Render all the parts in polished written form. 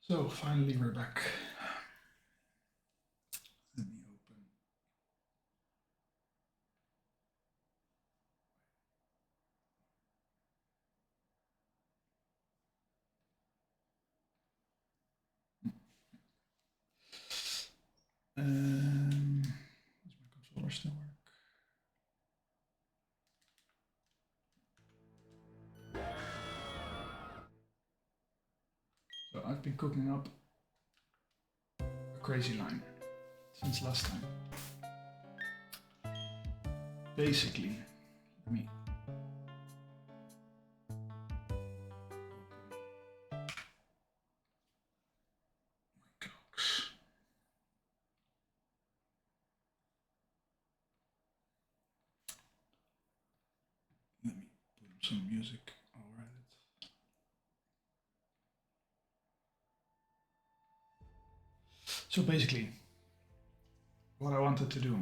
So finally we're back. Let me open. Does my controller still work? So I've been cooking up a crazy line since last time. Basically, let me my clocks. Let me put some music. I'll write it. So basically, what I wanted to do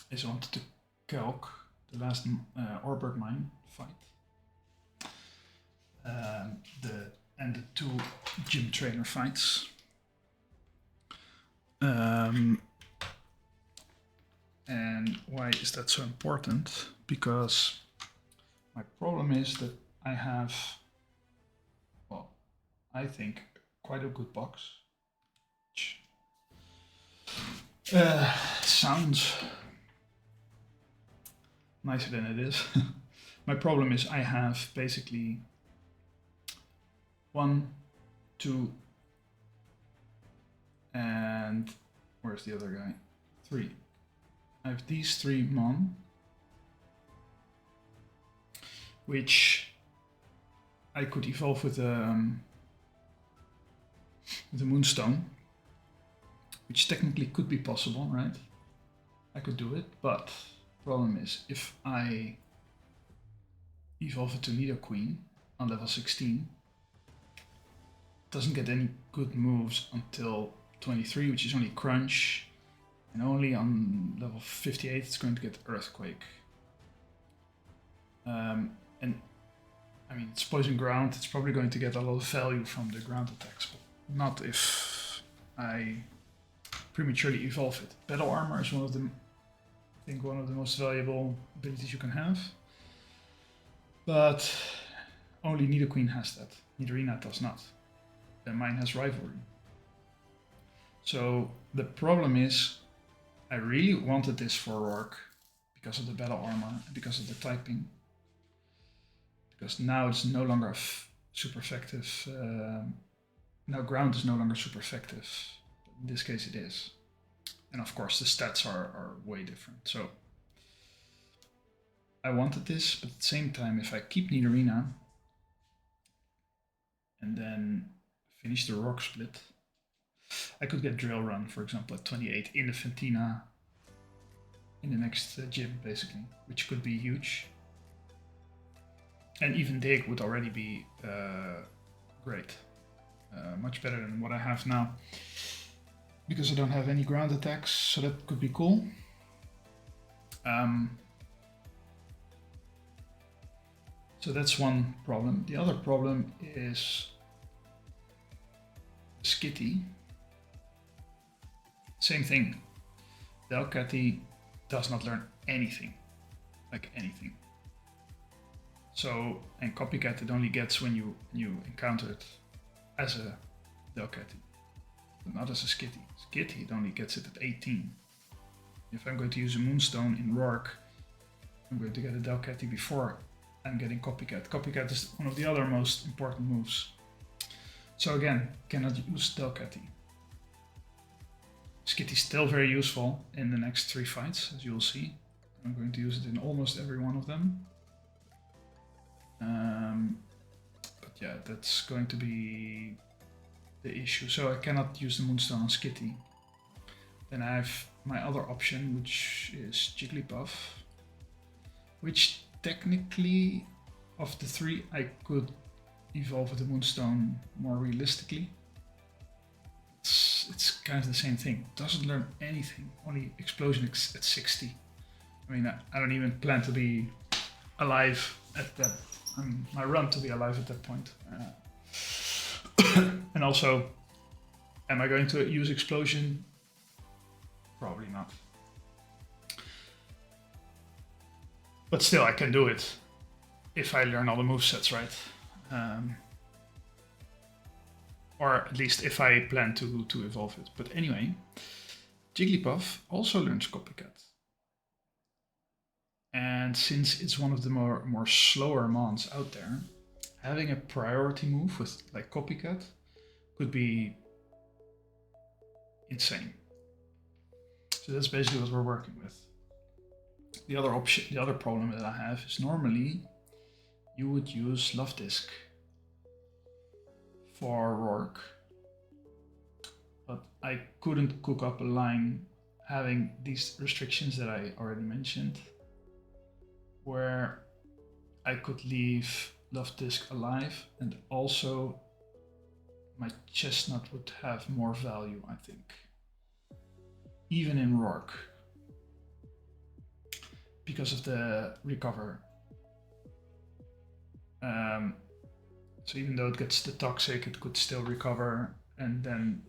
is I wanted to calc the last Orbert mine fight. And the two gym trainer fights. And why is that so important? Because my problem is that I have, well, I think quite a good box. Which sounds nicer than it is. My problem is I have basically 1, 2, and where's the other guy? 3. I have these 3 Mon, which I could evolve with the Moonstone, which technically could be possible, right? I could do it, but the problem is if I evolve it to Nidoqueen on level 16, it doesn't get any good moves until 23, which is only Crunch, and only on level 58 it's going to get Earthquake. And I mean, it's Poison Ground, it's probably going to get a lot of value from the ground attacks, but not if I prematurely evolve it. Battle Armor is one of the, I think, one of the most valuable abilities you can have. But only Nidoqueen has that. Nidorina does not. And mine has Rivalry. So the problem is, I really wanted this for Roark because of the Battle Armor and because of the typing. Because now it's no longer super effective. Now ground is no longer super effective. In this case it is. And of course the stats are way different. So I wanted this, but at the same time, if I keep Nidorina and then finish the Rock split, I could get Drill Run, for example, at 28 in the Fantina in the next gym, basically, which could be huge. And even Dig would already be great. Much better than what I have now. Because I don't have any ground attacks, so that could be cool. So that's one problem. The other problem is Skitty. Same thing. Delcatty does not learn anything. Like anything. So, and Copycat it only gets when you encounter it as a Delcatty, but not as a Skitty. Skitty it only gets it at 18. If I'm going to use a Moonstone in Roark, I'm going to get a Delcatty before I'm getting Copycat. Copycat is one of the other most important moves. So again, cannot use Delcatty. Skitty is still very useful in the next 3 fights, as you will see. I'm going to use it in almost every one of them. But yeah, that's going to be the issue. So I cannot use the Moonstone on Skitty. Then I have my other option, which is Jigglypuff, which technically, of the 3, I could evolve with the Moonstone more realistically. It's kind of the same thing. Doesn't learn anything. Only Explosion at 60. I mean, I don't even plan to be alive at that. I mean, my run to be alive at that point. And also, am I going to use Explosion? Probably not. But still, I can do it if I learn all the movesets right. Or at least if I plan to evolve it. But anyway, Jigglypuff also learns Copycat. And since it's one of the more slower mons out there, having a priority move with like Copycat could be insane. So that's basically what we're working with. The other option, the other problem that I have is normally you would use Love Disc for Roark, but I couldn't cook up a line having these restrictions that I already mentioned, where I could leave Love Disc alive and also my Chestnut would have more value, I think. Even in Roark. Because of the recover. So even though it gets the toxic, it could still recover and then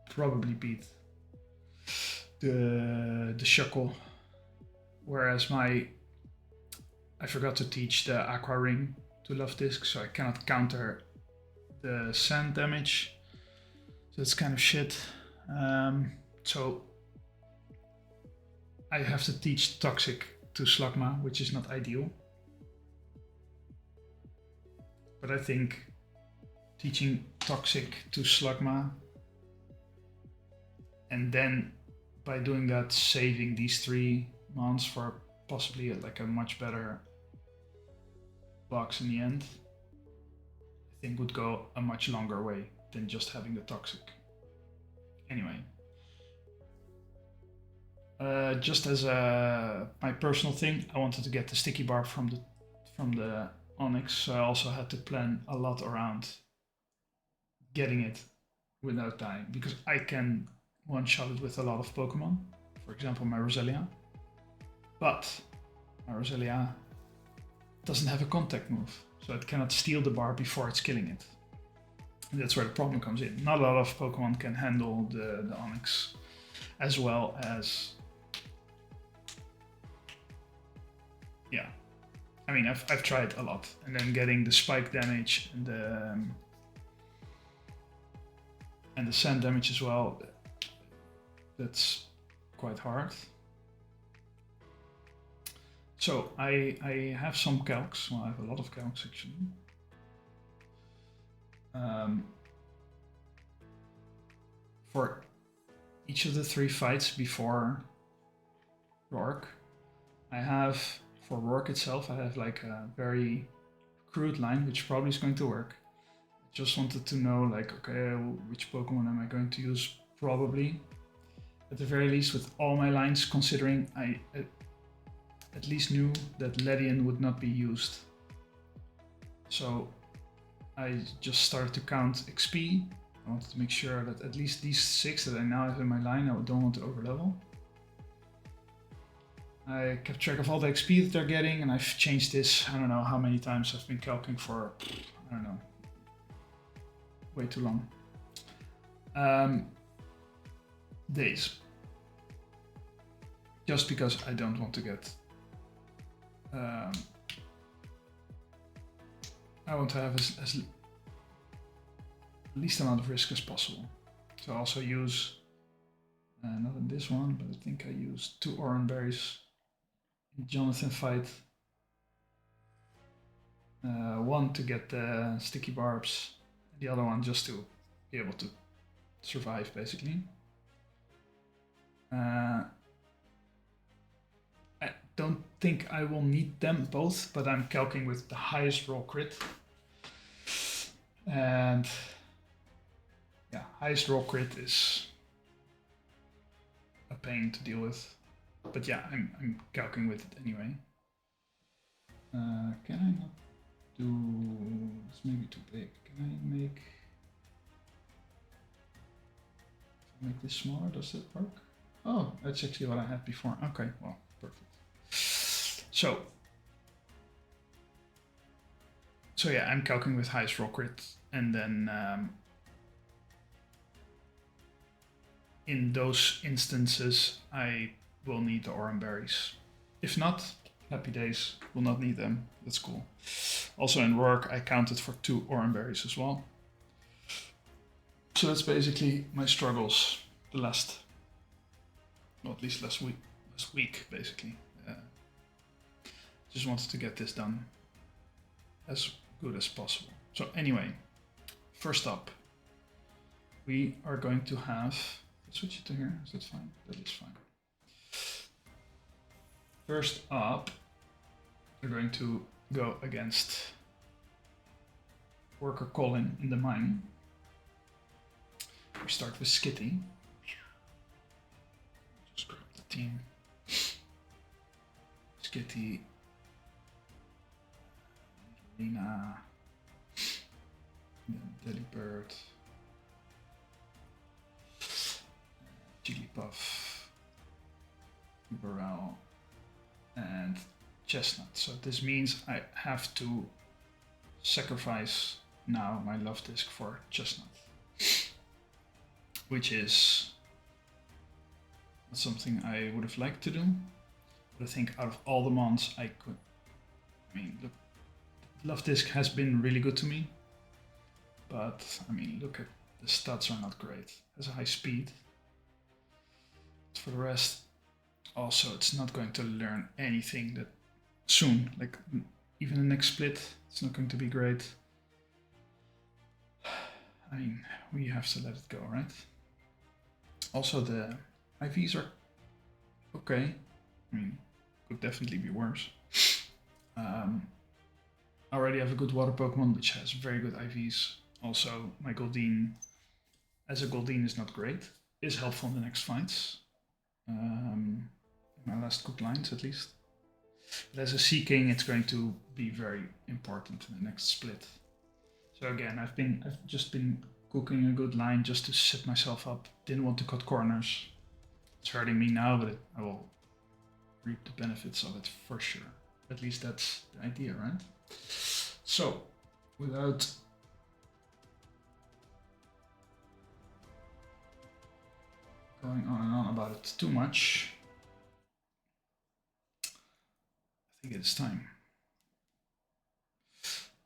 probably beat the Shuckle. Whereas I forgot to teach the Aqua Ring to Love Disc, so I cannot counter the sand damage. So it's kind of shit. So I have to teach Toxic to Slugma, which is not ideal. But I think teaching Toxic to Slugma and then by doing that saving these 3 mons for possibly like a much better box in the end, I think would go a much longer way than just having the Toxic. Anyway. Just as my personal thing, I wanted to get the sticky barb from the Onyx, so I also had to plan a lot around getting it without dying, because I can one-shot it with a lot of Pokemon, for example my Roselia, but my Roselia doesn't have a contact move, so it cannot steal the barb before it's killing it. And that's where the problem comes in. Not a lot of Pokemon can handle the Onyx as well as... Yeah, I mean, I've tried a lot, and then getting the spike damage and the sand damage as well, that's quite hard. So I have some calcs, well I have a lot of calcs actually. For each of the 3 fights before Roark, I have, for Roark itself, I have like a very crude line, which probably is going to work. I just wanted to know, like, okay, which Pokemon am I going to use? Probably, at the very least, with all my lines, considering I at least knew that Ledian would not be used. So I just started to count XP. I wanted to make sure that at least these 6 that I now have in my line, I don't want to overlevel. I kept track of all the XP that they're getting, and I've changed this, I don't know how many times. I've been calculating for, I don't know, way too long. Days. Just because I don't want to get... I want to have as least amount of risk as possible. So I also use, not in this one, but I think I used 2 Oran Berries in Jonathan fight. 1 to get the sticky barbs, the other one just to be able to survive basically. I don't think I will need them both, but I'm calculating with the highest roll crit. And yeah, highest roll crit is a pain to deal with. But yeah, I'm calculating with it anyway. Can I not do... It's maybe too big. Can I make... If I make this smaller, does that work? Oh, that's actually what I had before. Okay, well, perfect. So yeah, I'm calculating with highest roll crit and then in those instances I will need the orange berries. If not, happy days, will not need them. That's cool. Also in Roark I counted for 2 orange berries as well. So that's basically my struggles the last, well, at least last week basically. Just wanted to get this done as good as possible. So anyway, first up, we are going to have, let's switch it to here, is that fine? That is fine. First up, we're going to go against worker Colin in the mine. We start with Skitty. Just grab the team. Skitty, Lena, then Delibird, Jigglypuff, Burrell, and Chestnut. So this means I have to sacrifice now my love disc for Chestnut, which is not something I would have liked to do, but I think out of all the mons I could, I mean, look, love disc has been really good to me, but I mean, look at the stats are not great. It has a high speed. But for the rest, also it's not going to learn anything that soon, like even the next split, it's not going to be great. I mean, we have to let it go, right? Also the IVs are okay. I mean, could definitely be worse. I already have a good water Pokemon which has very good IVs. Also, my Goldeen, as a Goldeen, is not great. Is helpful in the next fights. In my last good lines, at least. But as a Sea King, it's going to be very important in the next split. So again, I've just been cooking a good line just to set myself up. Didn't want to cut corners. It's hurting me now, but I will reap the benefits of it for sure. At least that's the idea, right? So, without going on and on about it too much, I think it's time.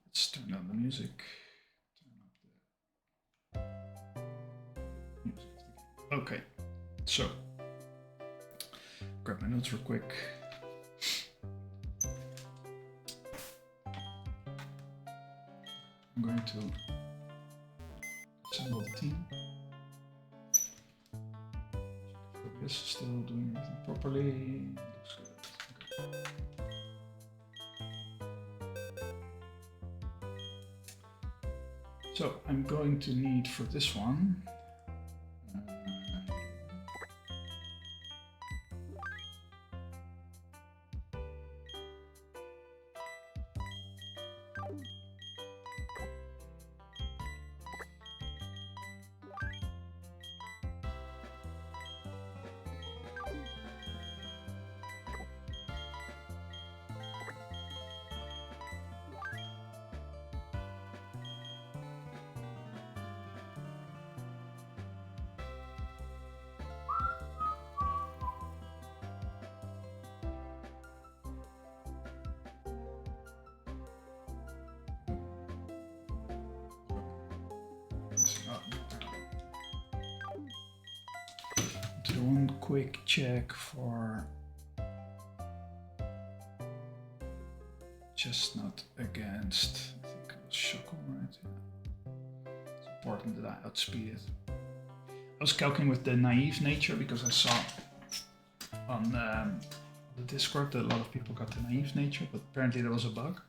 Let's turn down the music. Turn up the music. Okay, so grab my notes real quick. I'm going to assemble the team. Focus, still doing everything properly. Looks good. Okay. So I'm going to need for this one do one quick check for Chestnut against, I think it was Shuckle, right? Yeah. It's important that I outspeed it. I was calculating with the naive nature because I saw on the Discord that a lot of people got the naive nature, but apparently there was a bug.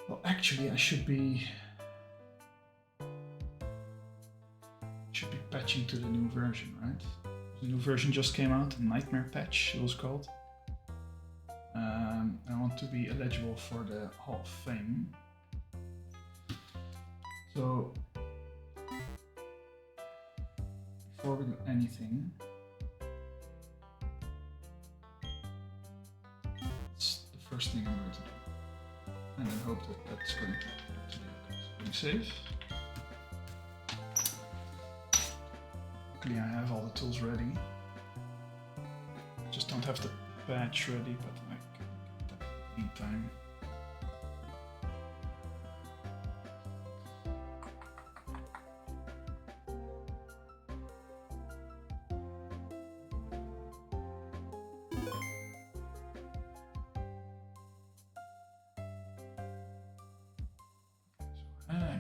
Well, actually I should be patching to the new version, right? The new version just came out, a Nightmare patch it was called. I want to be eligible for the Hall of Fame. So before we do anything, it's the first thing I'm going to do, and I hope that that's going to be okay. Be safe. Luckily I have all the tools ready. Just don't have the patch ready, but I can get that in the meantime.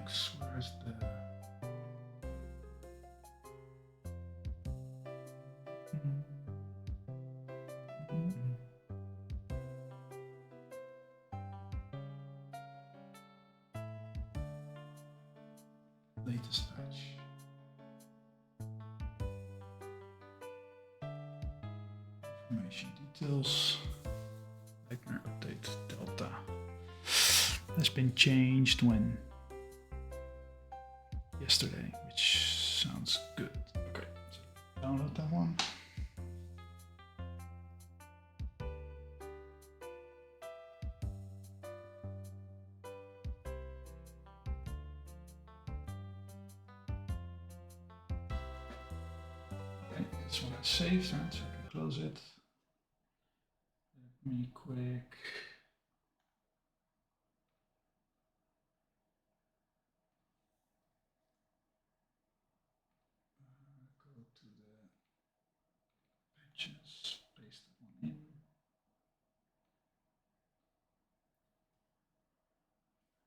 X, where's the latest patch? Information details. Nightmare update delta has been changed when yesterday, which sounds good. Okay, so download that one. Okay, this one is saved, right? So I can close it. Let me quick. Go to the patches, paste that one in.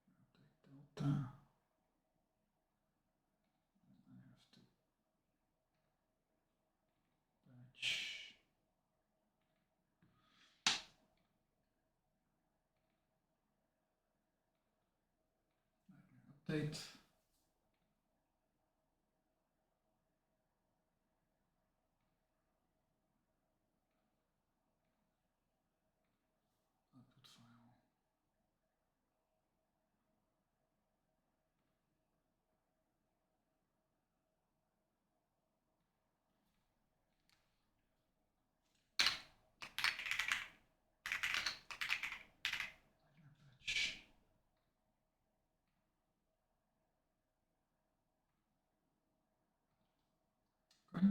Update delta. And I have to patch. Update. Output file. Patch. Okay.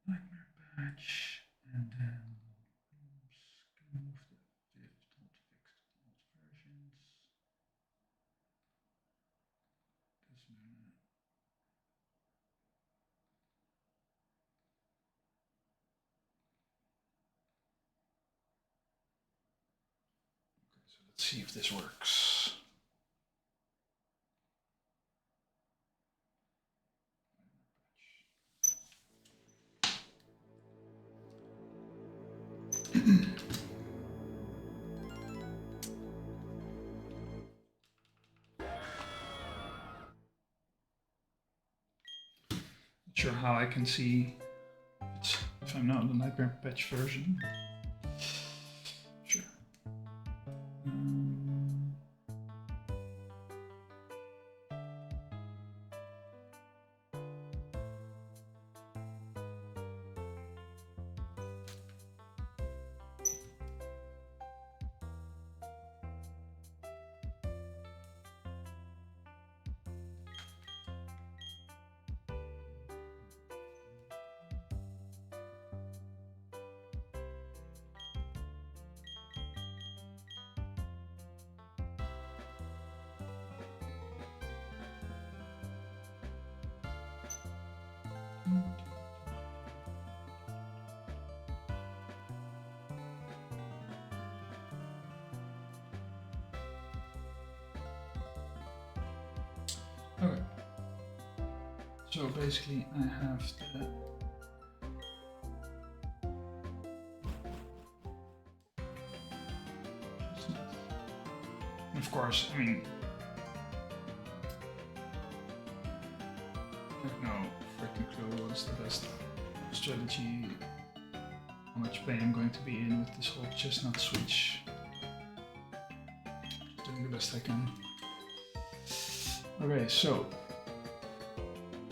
Nightmare patch, and then can move the fifth not fixed old versions. This minute. Okay, so let's see if this works. Not sure how I can see if I'm not in the Nightmare patch version. Sure. Okay. So basically I have the and of course, I mean, I have no freaking clue what's the best strategy how much pain I'm going to be in with this whole chestnut switch. Doing the best I can. Okay, so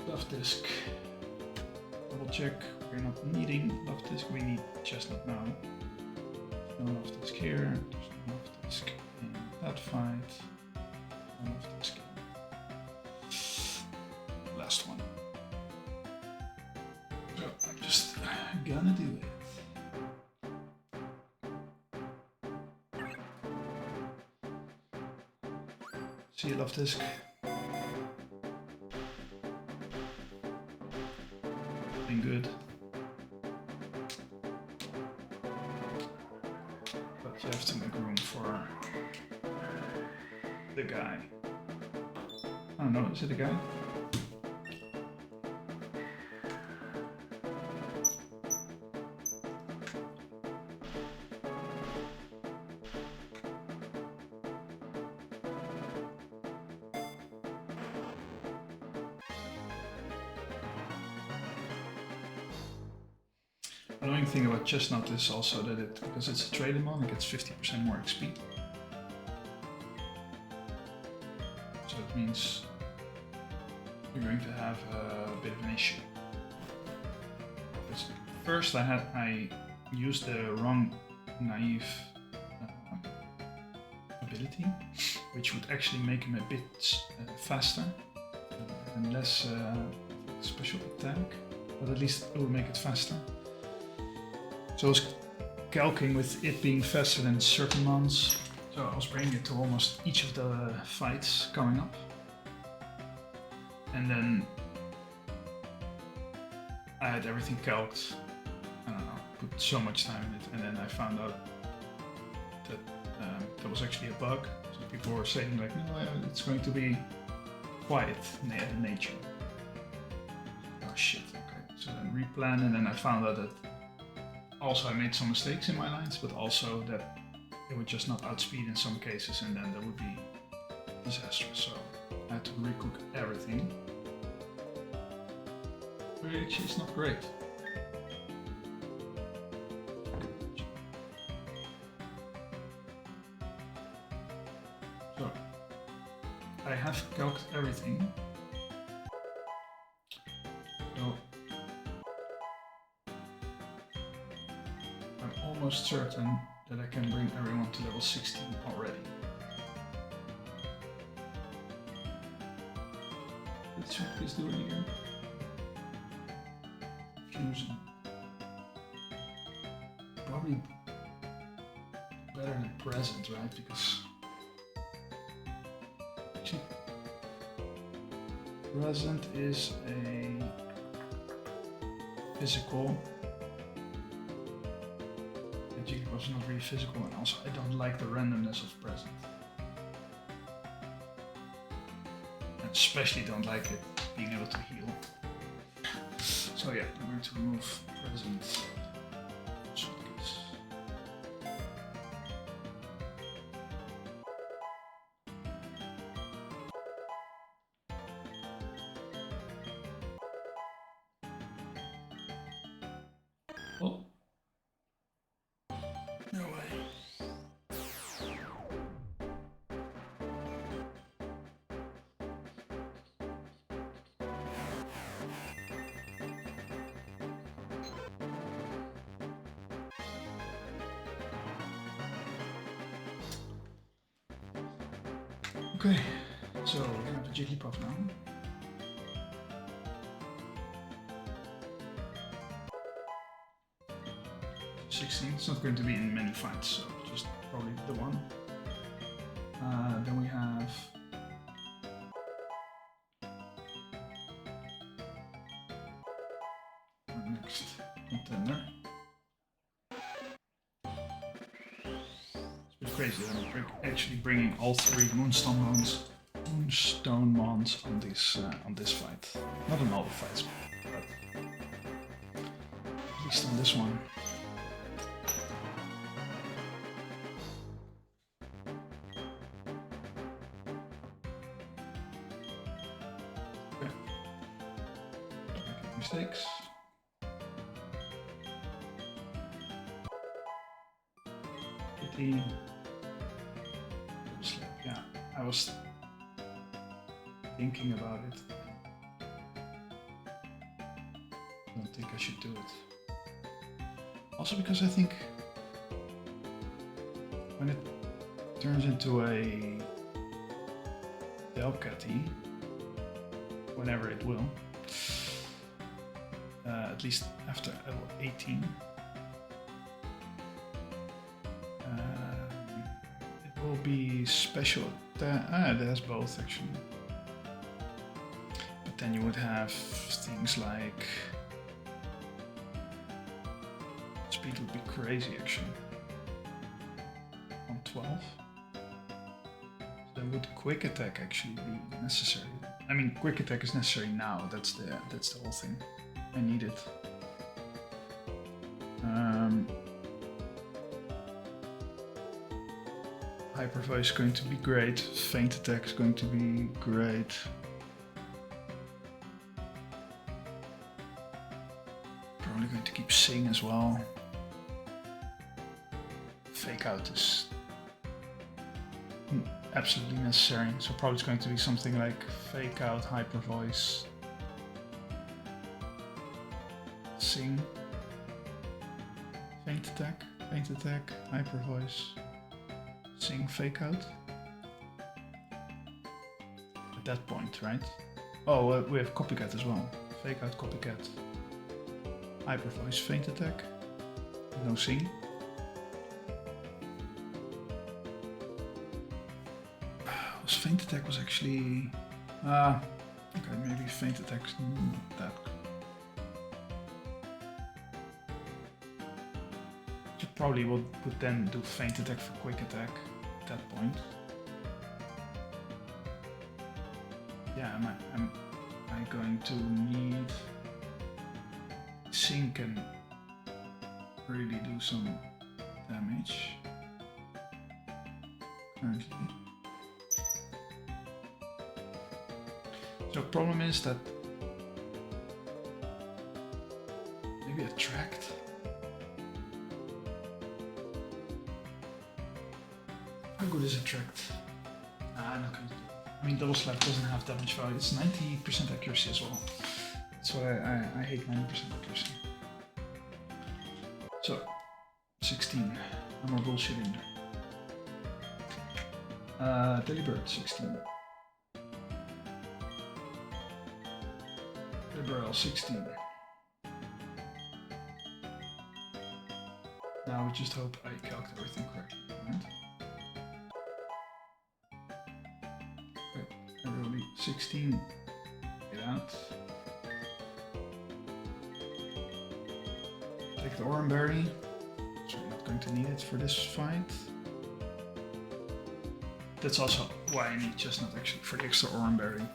left disk. Double check. We're not needing left disk. We need chestnut now. No left disk here. There's no left disk in that fight. No left disk. Last one. So I'm just gonna do it. See you, left disk. Been good. But you have to make room for the guy. I don't know, is it a guy? Annoying thing about chestnut is also that it, because it's a traded mon, it gets 50% more XP. So it means you're going to have a bit of an issue. Because first I used the wrong naive ability, which would actually make him a bit faster and less special attack, but at least it will make it faster. So I was calculating with it being faster than certain mons, so I was bringing it to almost each of the fights coming up. And then I had everything calced, I don't know, put so much time in it, and then I found out that there was actually a bug. So people were saying like, no, it's going to be quiet nature. Oh shit, okay. So then replan, and then I found out that also I made some mistakes in my lines, but also that it would just not outspeed in some cases, and then that would be disastrous. So I had to recook everything, which is not great. So I have calced everything. So almost certain that I can bring everyone to level 16 already. Let's see what he's doing here. Fusion. Probably better than present, right? Because actually, present is a physical. Was not really physical, and also I don't like the randomness of present. And especially don't like it being able to heal. So yeah, I'm going to remove present. Oh. No way. Okay, so we're gonna have the Jigglypuff now. It's not going to be in many fights, so just probably the one. Then we have our next contender. It's a bit crazy that I'm actually bringing all three Moonstone Mons on this fight. Not on all the fights, but at least on this one. Mistakes. Kitty. Yeah, I was thinking about it. I don't think I should do it. Also because I think when it turns into a Delcatty, whenever it will, at least after level 18, it will be special. It has both actually. But then you would have things like speed would be crazy actually. On 12. So would quick attack actually be necessary? I mean, quick attack is necessary now. That's the whole thing. I need it. Hyper Voice is going to be great. Feint attack is going to be great. Probably going to keep Sing as well. Fake out is absolutely necessary. So probably it's going to be something like Fake Out, Hyper Voice, Sing, Feint attack, Hyper Voice, Sing, Fake Out. At that point, right? Oh, we have Copycat as well. Fake Out, Copycat, Hyper Voice, Feint attack, no Sing. Feint attack was actually okay, maybe feint attack is not that good. You probably would then do feint attack for quick attack at that point. Yeah, am I going to need Sing can really do some damage currently. So the problem is that maybe Attract. How good is Attract? Not good. I mean, Double Slap doesn't have damage value. It's 90% accuracy as well. That's why I hate 90% accuracy. So 16. No more bullshitting. Delibird 16. Liberal 16. Now we just hope I calculate everything correctly, right? Okay, everybody 16. Get out. Take the Oran Berry. So I'm not going to need it for this fight. That's also why I need Chestnut actually for the extra Oran Berry.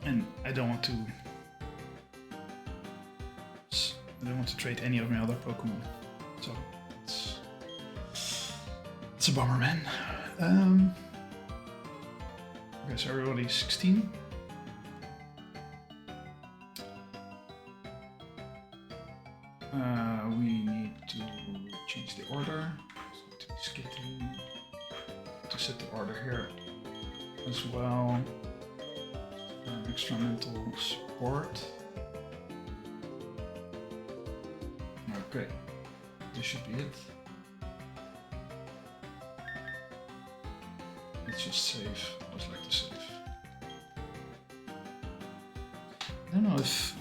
And I don't want to trade any of my other Pokemon, so it's a bummer, man. Okay, so everybody's 16. We need to change the order. So to be skipping to set the order here as well. Extra mental support. Okay, this should be it. Let's just save. I always like to save. I don't know if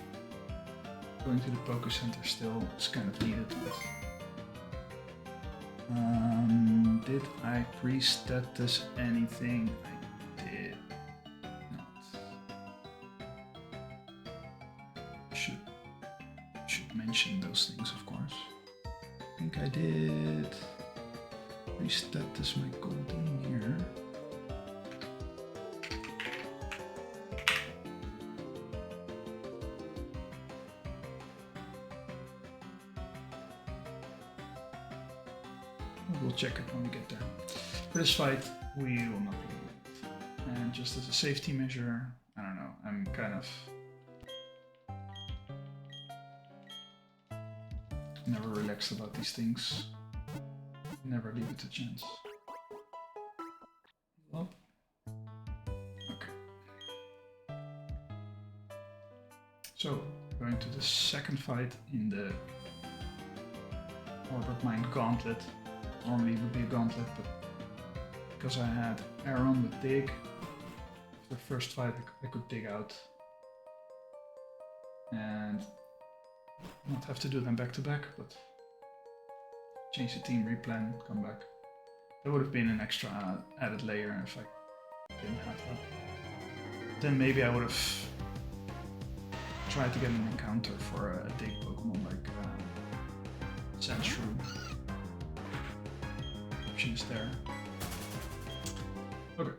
going to the Poké Center still is kind of needed, but did I pre-status anything? I did not. Should mention those things, of course. I think I did pre-status my Colin here. We'll check it when we get there. For this fight, we will not be doing it. And just as a safety measure, I don't know, I'm kind of never relaxed about these things. Never leave it to chance. Up. Okay. So, going to the second fight in the Orbit Mine Gauntlet. Normally it would be a gauntlet, but because I had Aaron with Dig, the first fight I could dig out and not have to do them back to back, but change the team, replan, come back. That would have been an extra added layer if I didn't have that. Then maybe I would have tried to get an encounter for a dig Pokemon like Sandshrew. Options there. Okay.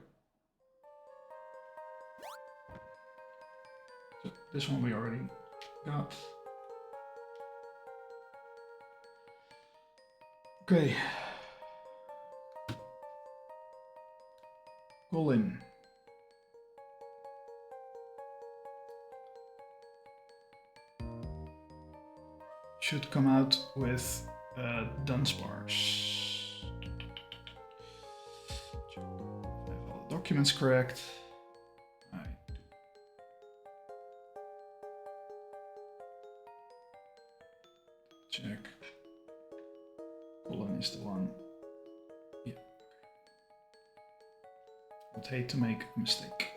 So this one we already got. Okay. Colin. Should come out with Dunsparce. Have all the documents correct. Check. Colin is the one. Yeah. Would hate to make a mistake.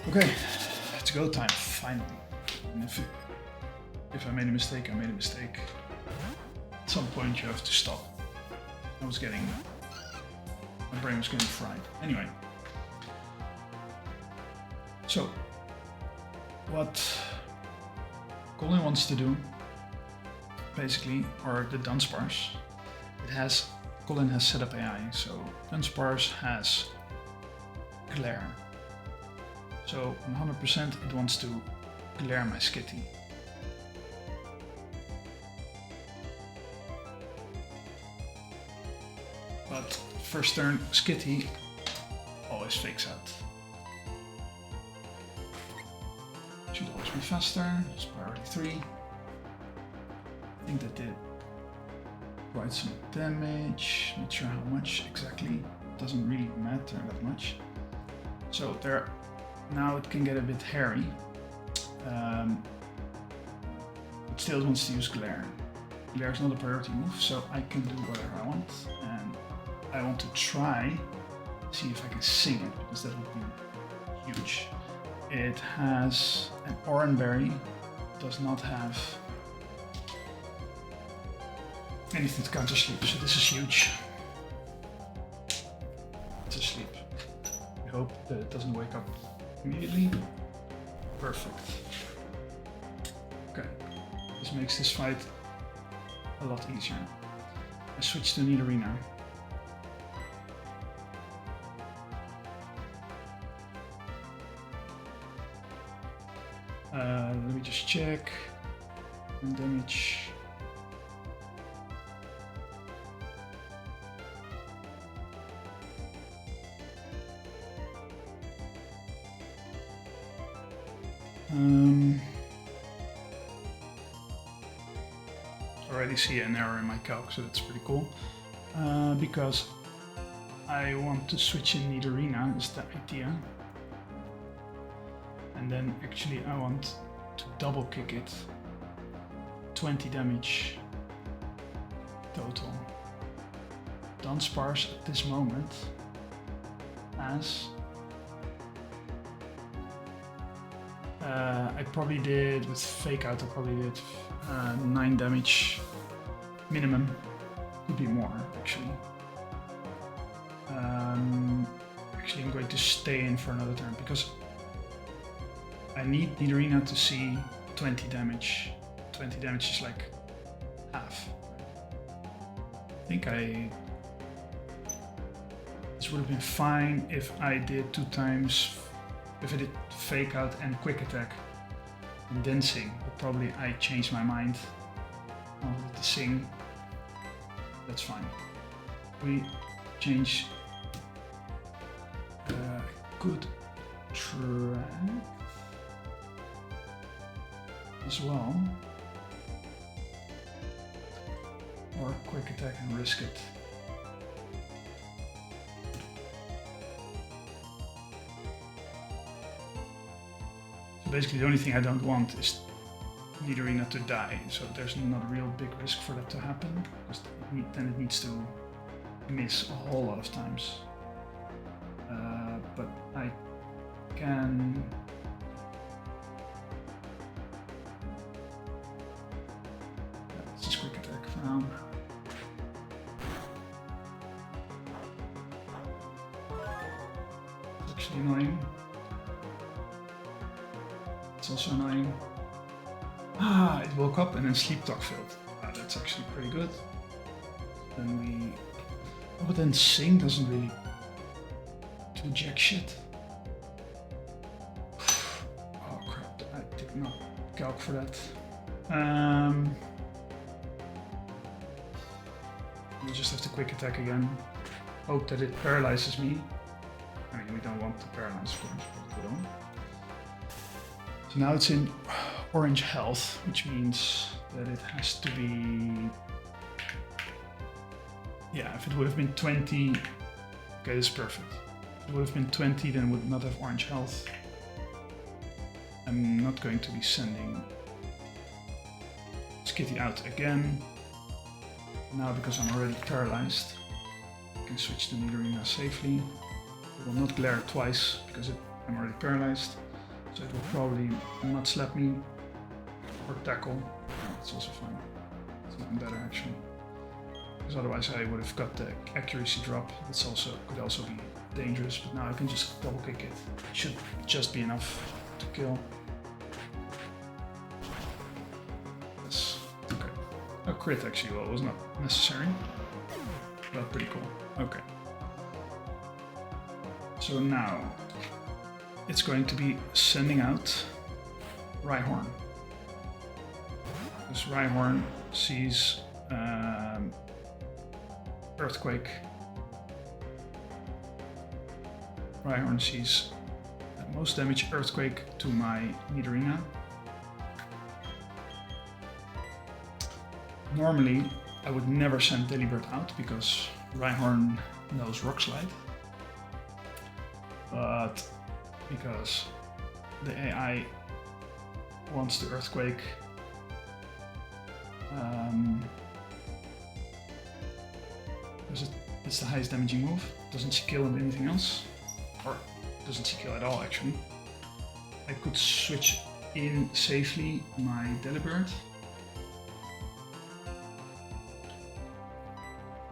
Okay, it's go time finally. And if I made a mistake, I made a mistake. At some point you have to stop. My brain was getting fried. Anyway. So, what Colin wants to do, basically, or the Dunsparce, Colin has set up AI, so Dunsparce has Glare. So 100% it wants to glare my Skitty. But first turn Skitty always fakes out. Should always be faster, it's priority 3. I think that did quite some damage, not sure how much exactly, doesn't really matter that much. So there, now it can get a bit hairy. It still wants to use Glare. Glare is not a priority move, so I can do whatever I want. And I want to try, see if I can sing it, because that would be huge. It has an Oranberry, does not have anything to counter sleep, so this is huge. It's asleep. I hope that it doesn't wake up immediately. Perfect. Okay, this makes this fight a lot easier. I switch to Nidorina. Let me just check. And damage. Already see an error in my calc, so that's pretty cool. Because I want to switch in Nidorina, is the idea. And then actually I want to double kick it. 20 damage total. Dunsparce at this moment has I probably did with fake out, I probably did 9 damage minimum. Could be more actually. Actually I'm going to stay in for another turn because I need Nidorina to see 20 damage. 20 damage is like half. I think this would have been fine if I did 2 times, if I did fake out and quick attack and then sing, but probably I changed my mind. I wanted to sing. That's fine. We change good track. as well. Or quick attack and risk it. So basically the only thing I don't want is Nidorina to die, so there's not a real big risk for that to happen, because then it needs to miss a whole lot of times. But I can... Let's just quick attack for now. It's actually annoying. It's also annoying. Ah, it woke up and then sleep talk failed. Ah, that's actually pretty good. Then we... Oh, but then Sing doesn't really do jack shit. Oh crap, I did not calc for that. We just have to quick attack again. Hope that it paralyzes me. I mean, we don't want to paralyze, of course, but we don't. So now it's in orange health, which means that it has to be... Yeah, if it would have been 20... Okay, this is perfect. If it would have been 20, then it would not have orange health. I'm not going to be sending Skitty out again. Now, because I'm already paralyzed, I can switch to Nidorina safely. It will not glare twice, because I'm already paralyzed. So it will probably not slap me or tackle. That's also fine. It's even better actually. Because otherwise I would have got the accuracy drop. That's also could also be dangerous, but now I can just double kick it. Should just be enough to kill. Yes. Okay. A crit actually, well, it was not necessary. But pretty cool. Okay. So now it's going to be sending out Rhyhorn. Because Rhyhorn sees Earthquake. Rhyhorn sees most damage Earthquake to my Nidorina. Normally I would never send Delibird out because Rhyhorn knows Rock Slide. But because the AI wants the Earthquake, because it's the highest damaging move. Doesn't she kill with anything else? Or doesn't she kill at all actually? I could switch in safely my Delibird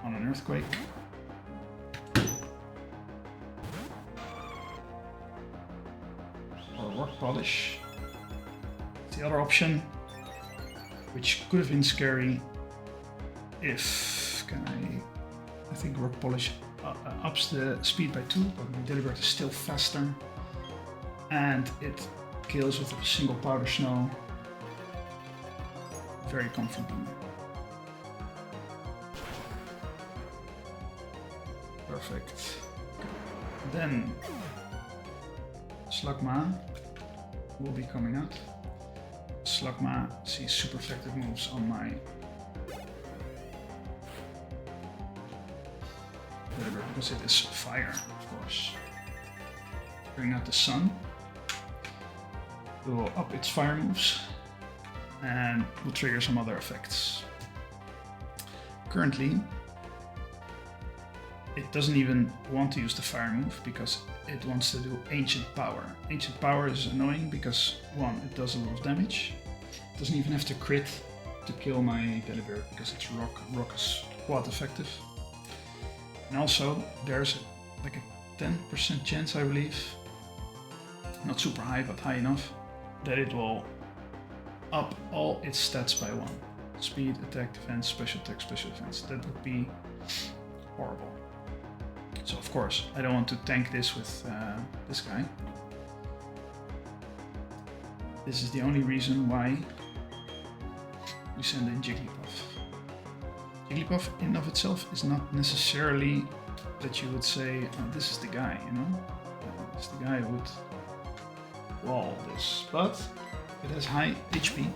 on an Earthquake. Or Rock Polish. It's the other option, which could have been scary if... I think Rock Polish ups the speed by 2, but my Delibird is still faster. And it kills with a single Powder Snow very comfortably. Perfect. Then Slugma will be coming out. Slugma sees super effective moves on my Delibird because it is fire, of course. Bring out the sun. It will up its fire moves and will trigger some other effects. Currently, it doesn't even want to use the fire move because it wants to do Ancient Power. Ancient Power is annoying because, one, it does a lot of damage. It doesn't even have to crit to kill my Delibird because it's rock. Rock is quad effective. And also, there's like a 10% chance, I believe, not super high, but high enough, that it will up all its stats by 1. Speed, attack, defense, special attack, special defense. That would be horrible. So of course, I don't want to tank this with this guy. This is the only reason why we send in Jigglypuff. Jigglypuff in and of itself is not necessarily that you would say, oh, this is the guy, you know? This is the guy who would wall this. But It has high HP.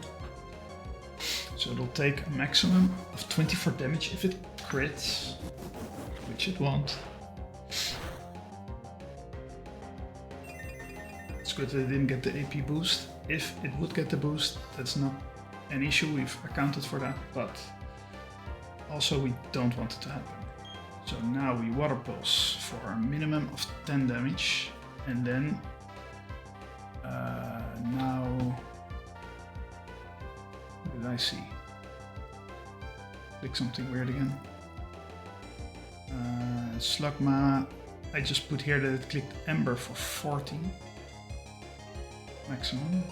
So it'll take a maximum of 24 damage if it crits, which it won't. It's good that it didn't get the AP boost. If it would get the boost, that's not an issue, we've accounted for that, but also we don't want it to happen. So now we Water Pulse for a minimum of 10 damage, and then now, what did I see? Click something weird again. Slugma, I just put here that it clicked Ember for 40 maximum.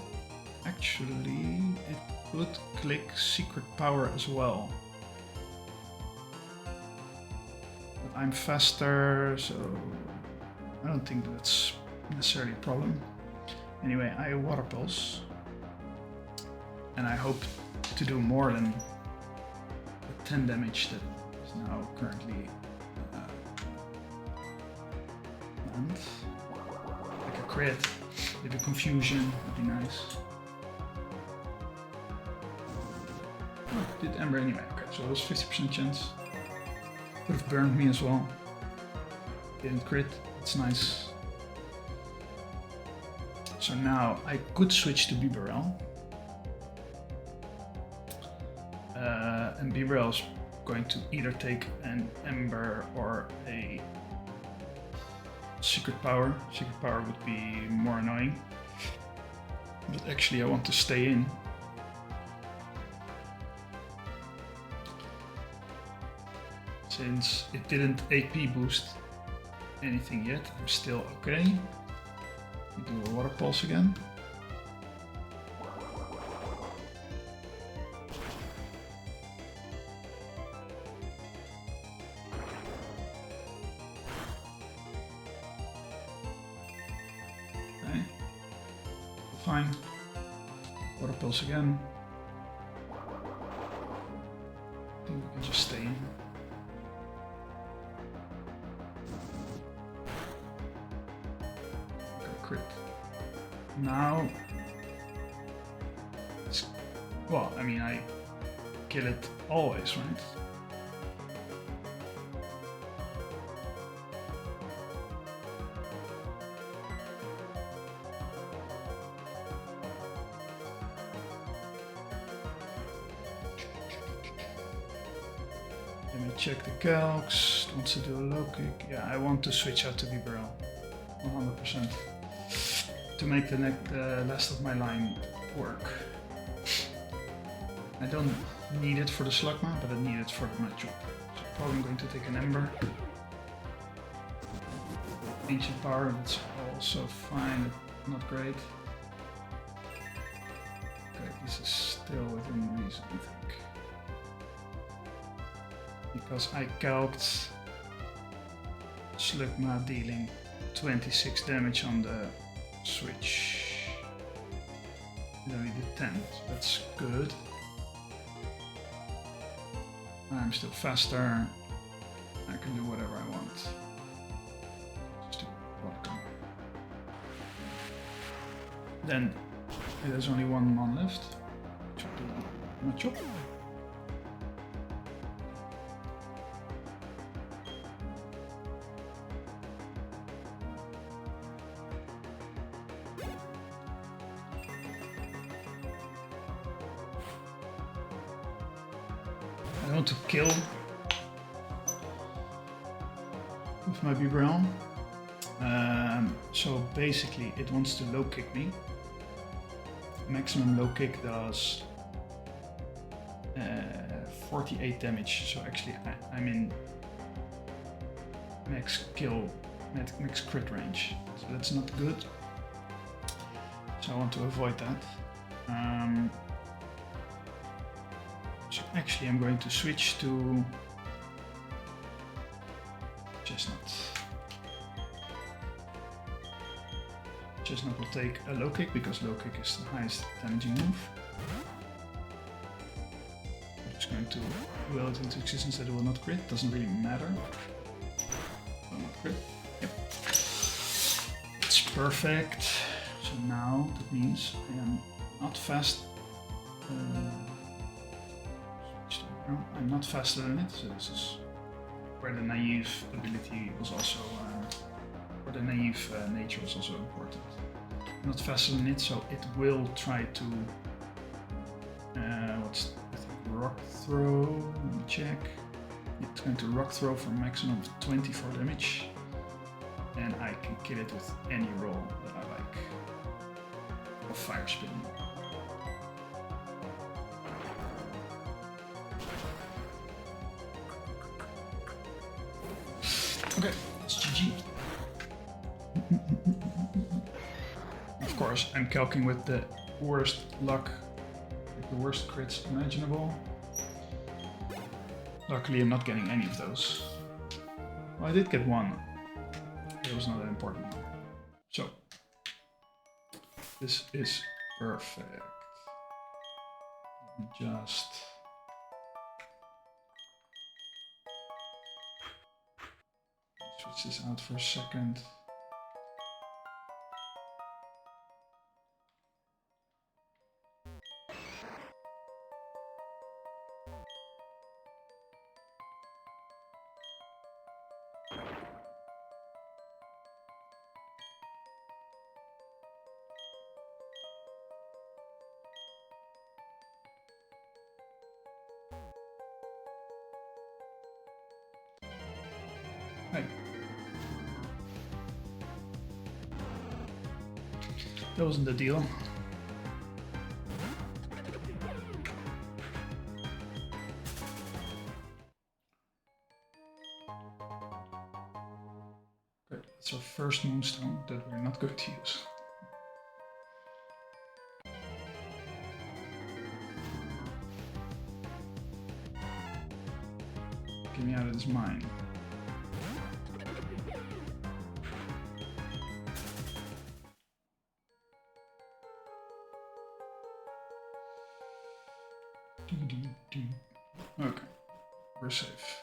Actually, it could click Secret Power as well. But I'm faster, so I don't think that's necessarily a problem. Anyway, I Water Pulse, and I hope to do more than the 10 damage that is now currently and like a crit, maybe confusion would be nice. Oh, it did Ember anyway. Okay, so it was 50% chance. Could have burned me as well. Didn't crit. It's nice. So now I could switch to Bibarel. And Bibarel is going to either take an Ember or a Secret Power. Secret Power would be more annoying. But actually I want to stay in. Since it didn't AP boost anything yet, I'm still okay. We do a Water Pulse again. Okay. Fine. Water Pulse again. I think we can just stay in. Crit. Now, well, I mean, I kill it always, right? Let me check the calcs. Wants to do a low kick. Yeah, I want to switch out to Bibarel. 100%. To make the rest of my line work. I don't need it for the Slugma, but I need it for the matchup. So probably I'm going to take an Ember. Ancient Power, that's also fine, but not great. Okay, this is still within reason, I think. Because I calced Slugma dealing 26 damage on the switch. It only did 10, so that's good. I'm still faster. I can do whatever I want. Just do vodka. Then there's only one mon left. Should do a matchup. I want to kill with my Bibarel. So basically it wants to low kick me. Maximum low kick does 48 damage, so actually I'm in max kill, max crit range, so that's not good. So I want to avoid that. So actually I'm going to switch to Chestnut. Chestnut will take a low kick because low kick is the highest damaging move. I'm just going to will it into existence that it will not crit, doesn't really matter. Will not crit. Yep. It's perfect. So now that means I am not fast. No, I'm not faster than it, so this is where the naive ability was also, or the naive nature was also important. Not faster than it, so it will try to, what's, I think, rock throw, let me check. It's going to rock throw for a maximum of 24 damage, and I can kill it with any roll that I like, of fire spin. Okay, it's GG. Of course, I'm calcing with the worst luck, like the worst crits imaginable. Luckily, I'm not getting any of those. Well, I did get one. It was not that important. So, this is perfect. Let me just... switch this out for a second. Hey. That wasn't the deal. Okay, that's our first moonstone that we're not going to use. Get me out of this mine. Okay, we're safe.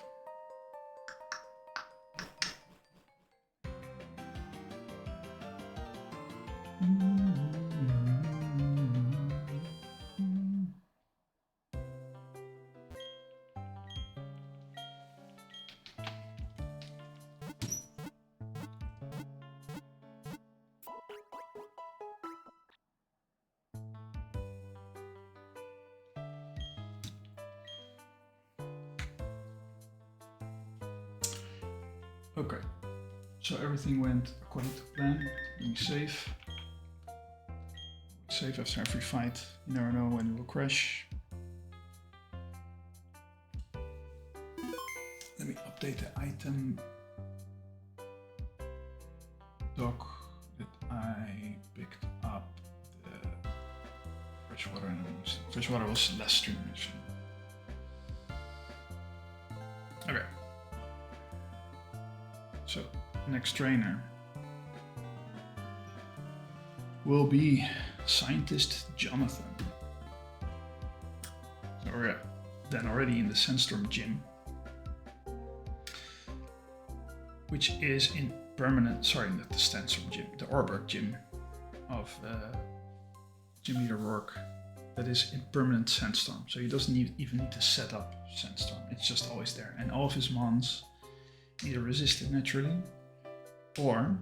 Okay, so everything went according to plan. Let me save. Save after every fight. You never know when it will crash. Let me update the item dock that I picked up. The freshwater and freshwater was less stream actually. Okay. So, next trainer will be Scientist Jonathan. So we're then already in the Sandstorm Gym, which is in permanent, sorry, not the Sandstorm Gym, the Roark Gym of Gym Leader Roark, that is in permanent Sandstorm. So he doesn't even need to set up Sandstorm, it's just always there. And all of his mons either resist it naturally, or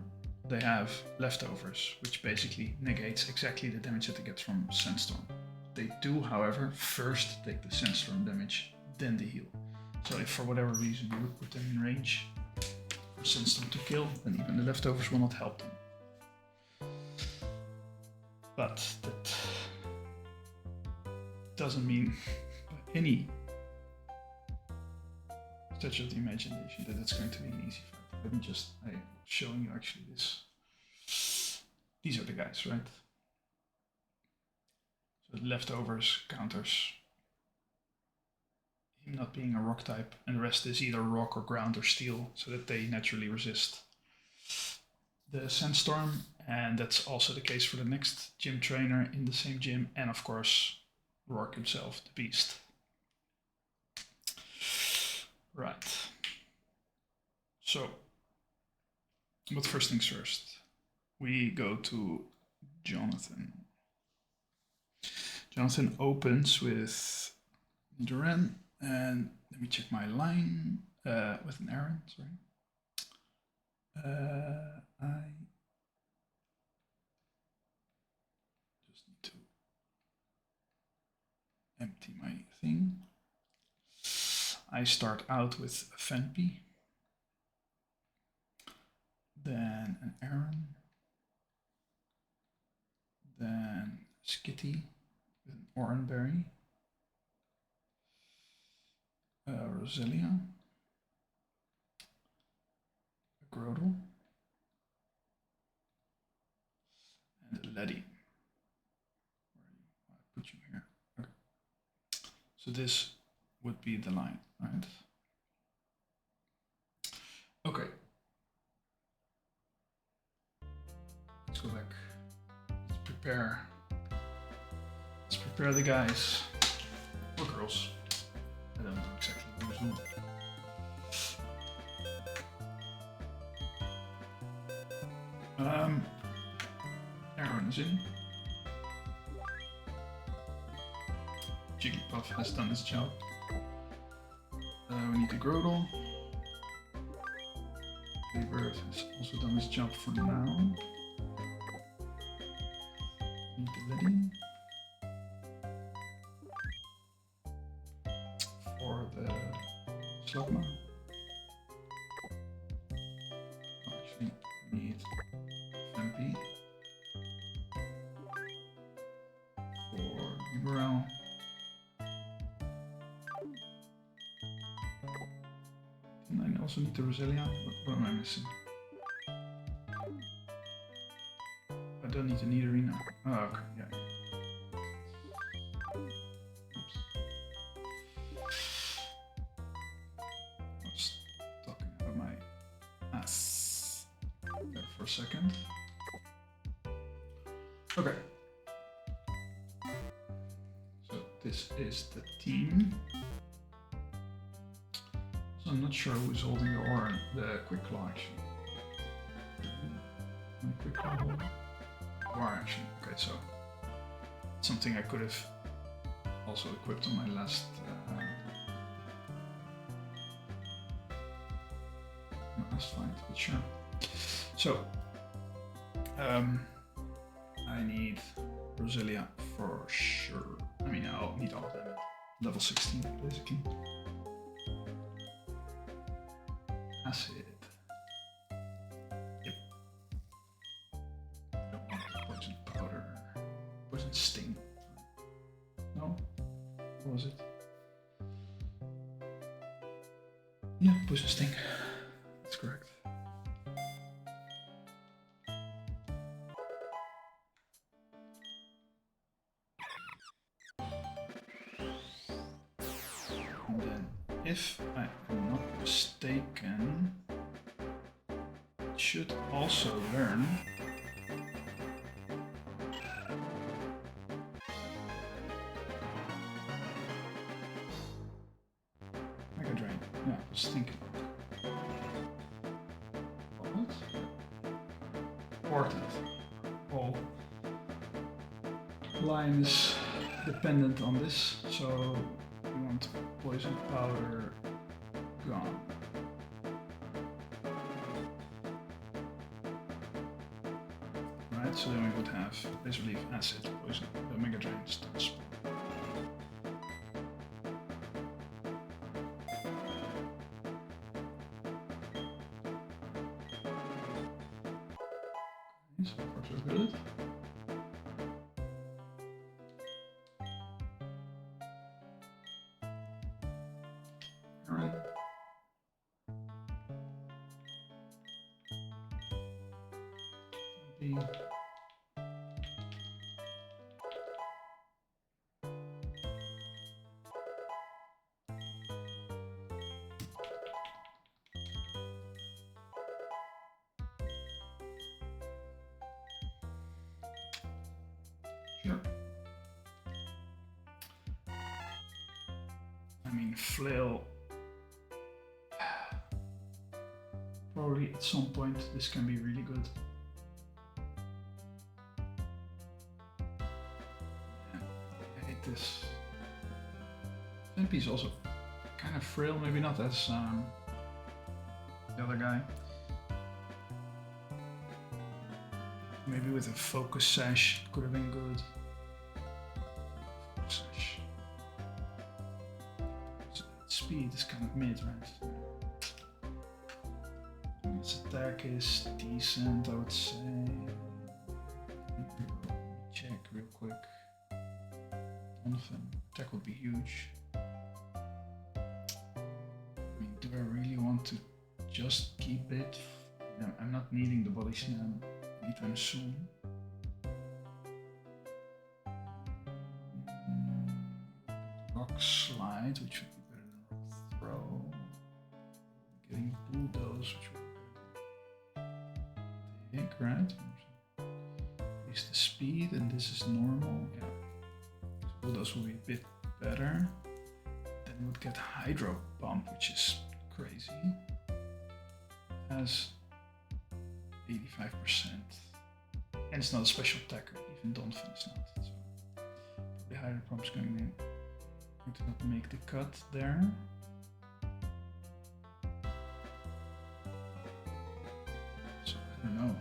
they have leftovers, which basically negates exactly the damage that they get from Sandstorm. They do, however, first take the Sandstorm damage, then the heal. So if for whatever reason you would put them in range for Sandstorm to kill, then even the leftovers will not help them. But that doesn't mean by any stretch of the imagination that it's going to be an easy fight. Let me just, I'm showing you actually this. These are the guys, right? So the leftovers counters him not being a rock type, and the rest is either rock or ground or steel, so that they naturally resist the Sandstorm. And that's also the case for the next gym trainer in the same gym, and of course Roark himself, the beast. Right. So, but first things first, we go to Jonathan. Jonathan opens with Duran, and let me check my line with an Aaron. Sorry. I just need to empty my thing. I start out with a Fenpy, then an Aaron, then Skitty with an Oranberry, Roselia, a Grodel, and a Leddy. I put you here. Okay. So this would be the line, right? Okay. Let's go back. Let's prepare. Let's prepare the guys or girls. I don't know exactly who's who. Aaron is in. Jigglypuff has done his job. We need the Grodel. Bird has also done his job for now. Need the Liddy. For the Slugma. Actually, need Fempy. For Uberel. And I also need the Roselia. What am I missing? I don't need the Nidorina. Oh, okay, yeah. Oops. I was talking about my ass there for a second. Okay. So this is the team. So I'm not sure who's holding the Quick Claw actually. Quick Claw hold? War action. Okay, so something I could have also equipped on my last fight, but sure. So I need Roselia for sure. I mean, I'll need all of them. Level 16, basically. Acid. Yep. Don't want the poison powder. Poison sting. No? What was it? Yeah, poison sting. That's correct. And then, if I am not mistaken, it should also learn Mega Drain. Yeah, I was thinking. What? Important. All line is dependent on this, so we want poison powder gone. Right, so then we would have basically acid, poison, the Mega Drain starts. So far so good. Alright. Sure. I mean, flail. Probably at some point this can be really good. I hate this. Vampy is also kind of frail, maybe not as the other guy. Maybe with a focus sash could have been good. Focus sash. So speed is kind of mid, right? Its attack is decent, I would say. Check real quick. Donovan, attack would be huge. I mean, do I really want to just keep it? I'm not needing the body slam anytime soon. Rock slide, which would be better than rock throw. Getting bulldoze, which would be big, right? Increase the speed, and this is normal. Yeah, bulldoze will be a bit better. Then we'd get hydro pump, which is crazy. Has 85%, and it's not a special attacker. Even Donovan is not. So the hydro pump's going to not make the cut there. So I don't know.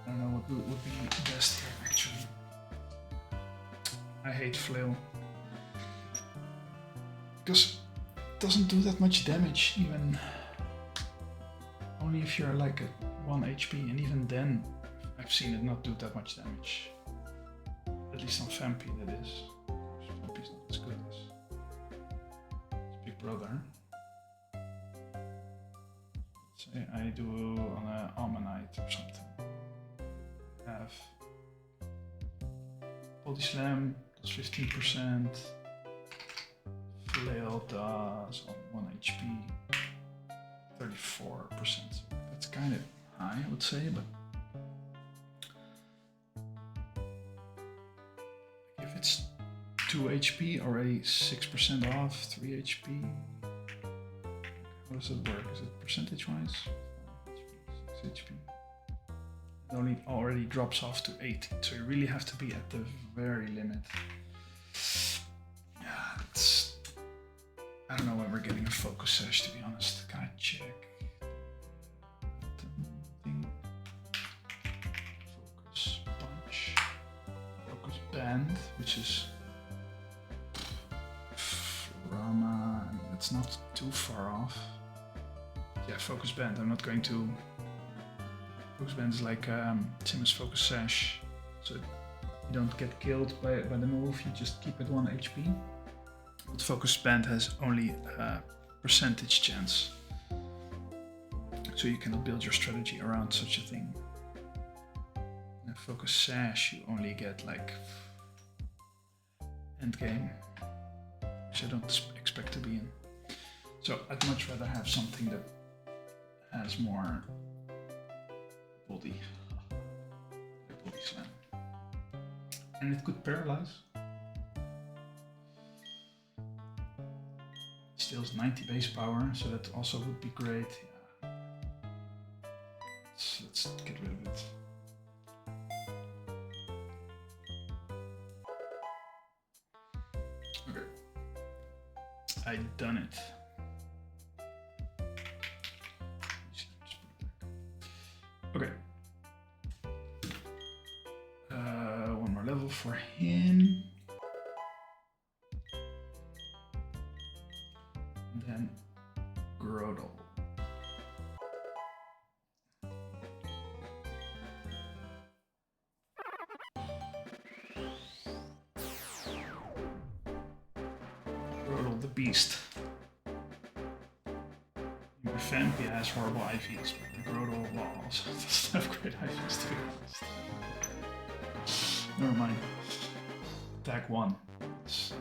I don't know what would be best here actually. I hate flail because it doesn't do that much damage, even only if you're like at 1 HP, and even then I've seen it not do that much damage. At least on Vampy that is. Vampy's not as good as his big brother. Let's say I do on an Almanite or something. Have body slam does 15%. Flail does on 1 HP 34%. That's kind of high, I would say, but if it's 2 HP, already 6% off, 3 HP. How does it work? Is it percentage wise? 6 HP. It already drops off to 80, so you really have to be at the very limit. Yeah, it's. I don't know when we're getting a focus sash, to be honest. Can I check? Focus punch. Focus band, which is Rama. I mean, that's not too far off. Yeah, focus band. I'm not going to. Focus band is like same as focus sash, so you don't get killed by the move. You just keep it 1 HP. But focus band has only a percentage chance, so you cannot build your strategy around such a thing. In focus sash, you only get like end game, which I don't expect to be in. So I'd much rather have something that has more body slam, and it could paralyze. Still has 90 base power, so that also would be great. Yeah. Let's get rid of it. Okay, I've done it. Okay. One more level for him. And then Grodel. Grodel the Beast. Vampy has horrible IVs, but the Grodel also doesn't have great IVs, to be honest. Never mind. Attack 1. It's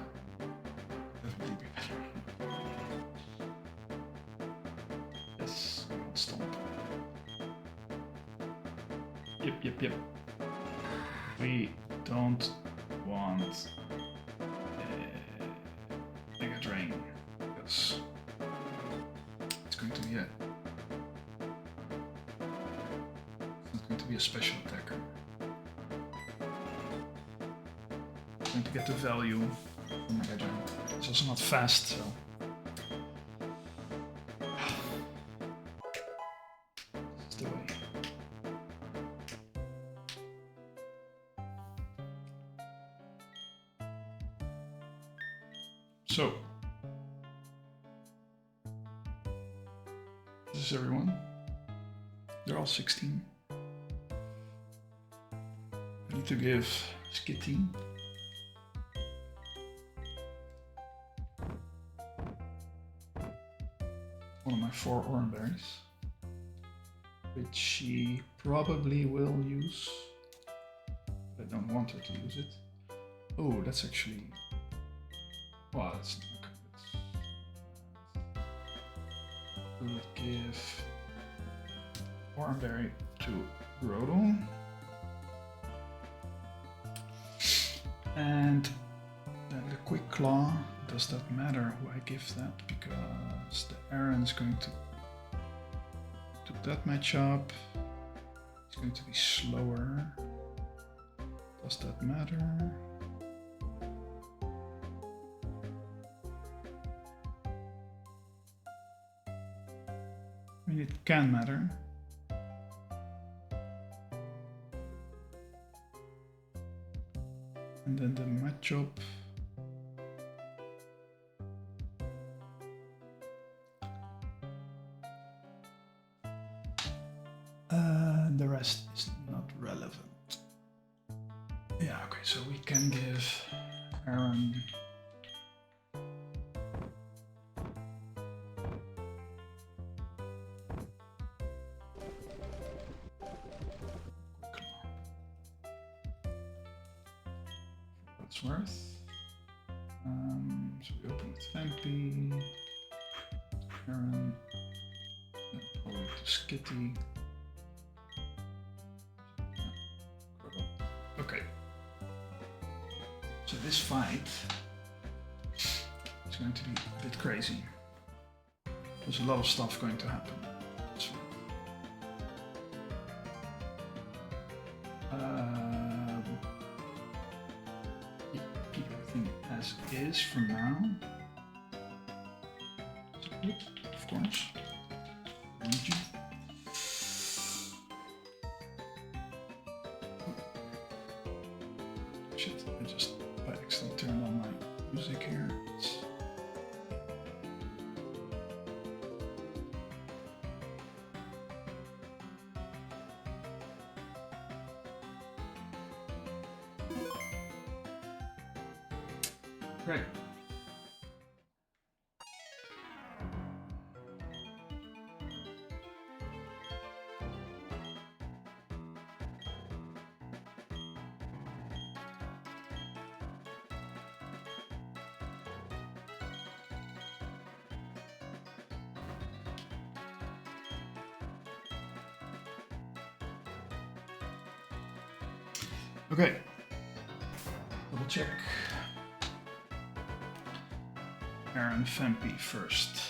definitely be better. Yes, stomp. Yep. We don't want Mega Drain, because going to be it's not going to be a special attacker. going to get the value from Kaizo. It's also not fast, so. This is the way. So. This is everyone. They're all 16. I need to give Skitty one of my 4 orange berries, which she probably will use. But I don't want her to use it. Oh, that's actually. Wow, that's not good. We'll give orange berry to Grodel. And then the quick claw, does that matter who I give that? Because the Aaron's going to do that matchup. It's going to be slower. Does that matter? I mean, it can matter. And then the matchup. The rest is not relevant. Yeah, okay, so we can give Aaron what's worth. So we open with Vampy, Aaron, then probably to Skitty. Okay. So this fight is going to be a bit crazy. There's a lot of stuff going to happen. Keep everything as is for now. Of course. Need you. Shit, I just by accident turned on my music here. Great. Okay, double check. Aaron Vampy first.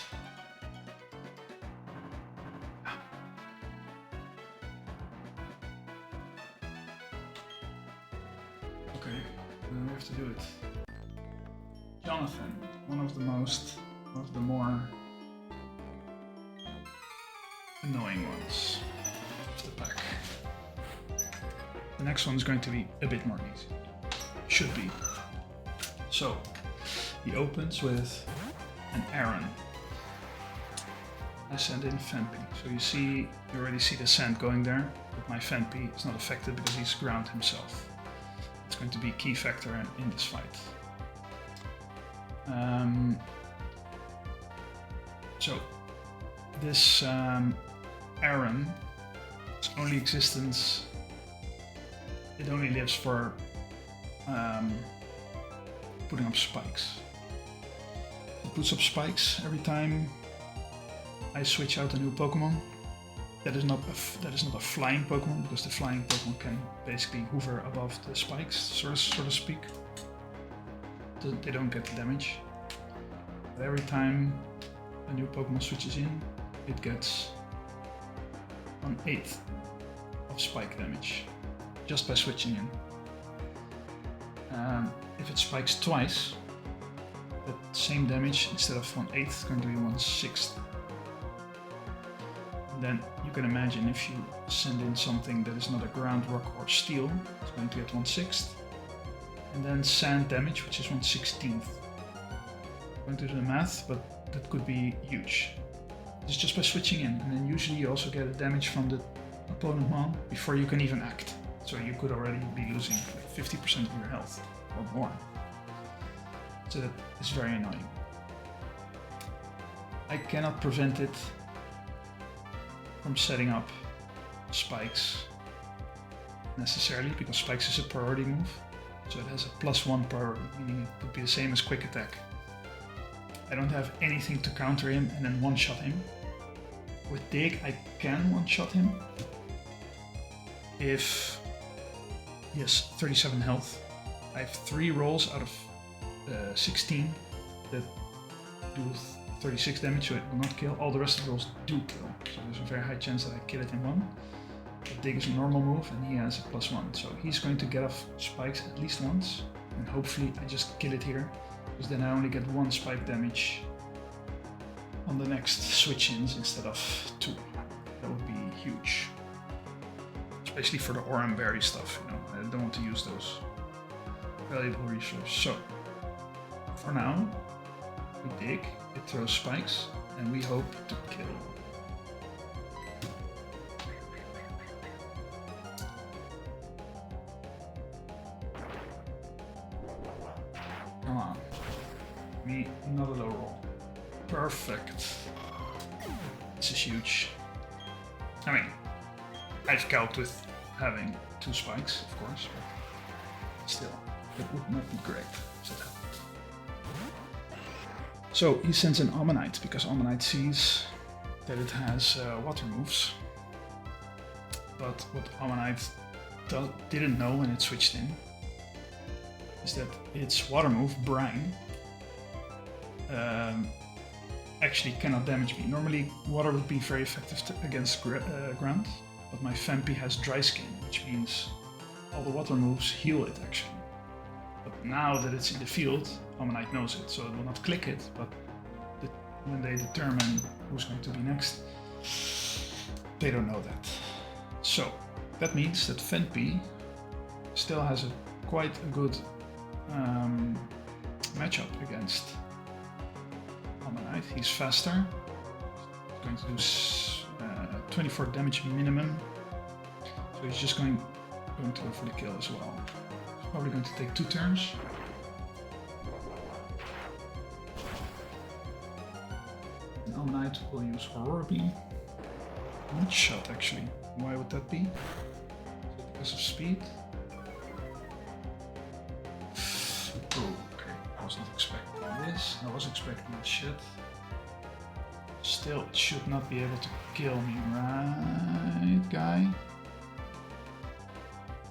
Okay, then we have to do it. Jonathan, one of the more annoying ones of the pack. The next one is going to be a bit more easy. Should be. So, he opens with an Aaron. I send in Vampy. So you already see the sand going there, but my Vampy is not affected because he's ground himself. It's going to be a key factor in this fight. So, this Aaron, its only existence, it only lives for putting up spikes. It puts up spikes every time I switch out a new Pokemon. That is not a flying Pokemon, because the flying Pokemon can basically hover above the spikes, so to speak. They don't get the damage. But every time a new Pokemon switches in, it gets 1/8 of spike damage just by switching in. if it spikes twice, that same damage instead of 1/8 is going to be 1/6. Then you can imagine if you send in something that is not a ground, rock or steel, it's going to get 1/6. And then sand damage, which is 1/16. I'm going to do the math, but that could be huge. It's just by switching in, and then usually you also get a damage from the opponent mon before you can even act. So you could already be losing like 50% of your health or more. So that is very annoying. I cannot prevent it from setting up spikes necessarily, because spikes is a priority move. So it has a +1 priority, meaning it would be the same as quick attack. I don't have anything to counter him and then one-shot him. With dig, I can one-shot him if he has 37 health. I have 3 rolls out of 16 that do 36 damage, so it will not kill. All the rest of the rolls do kill, so there's a very high chance that I kill it in one. But dig is a normal move and he has a +1, so he's going to get off spikes at least once, and hopefully I just kill it here, because then I only get 1 spike damage on the next switch-ins instead of 2. That would be huge. Especially for the Oran Berry stuff, you know, I don't want to use those valuable resources. So, for now, we dig, it throws spikes, and we hope to kill. Come on. Me, not a low roll. Perfect. This is huge. I mean, I've calced with having 2 spikes, of course, but still, it would not be great if that happened. So he sends an Ammonite, because Ammonite sees that it has water moves. But what Ammonite didn't know when it switched in is that its water move, Brine, actually cannot damage me. Normally water would be very effective against ground, but my Fampi has dry skin, which means all the water moves heal it actually. But now that it's in the field, Ammonite knows it, so it will not click it, but when they determine who's going to be next, they don't know that. So that means that Fampi still has quite a good matchup against Ammonite. He's faster. He's going to do 24 damage minimum. So he's just going to go for the kill as well. He's probably going to take 2 turns. And Ammonite will use Aurora Beam. One shot actually. Why would that be? Is it because of speed? Oh, okay. I was not expecting this. I was expecting this shit. Still, it should not be able to kill me, right, guy?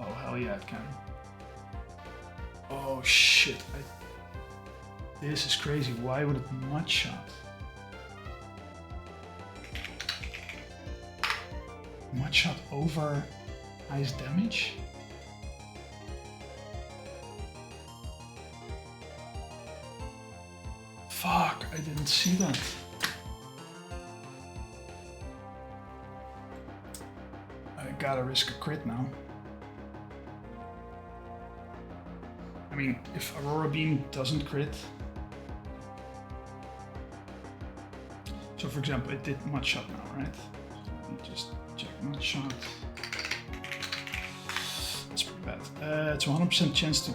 Oh, hell yeah, it can. Oh, shit. This is crazy. Why would it not shot? Mud shot over ice damage? Fuck, I didn't see that. I gotta risk a crit now. I mean, if Aurora Beam doesn't crit... So for example, it did mud shot now, right? Let me just check mud shot. That's pretty bad. It's a 100% chance to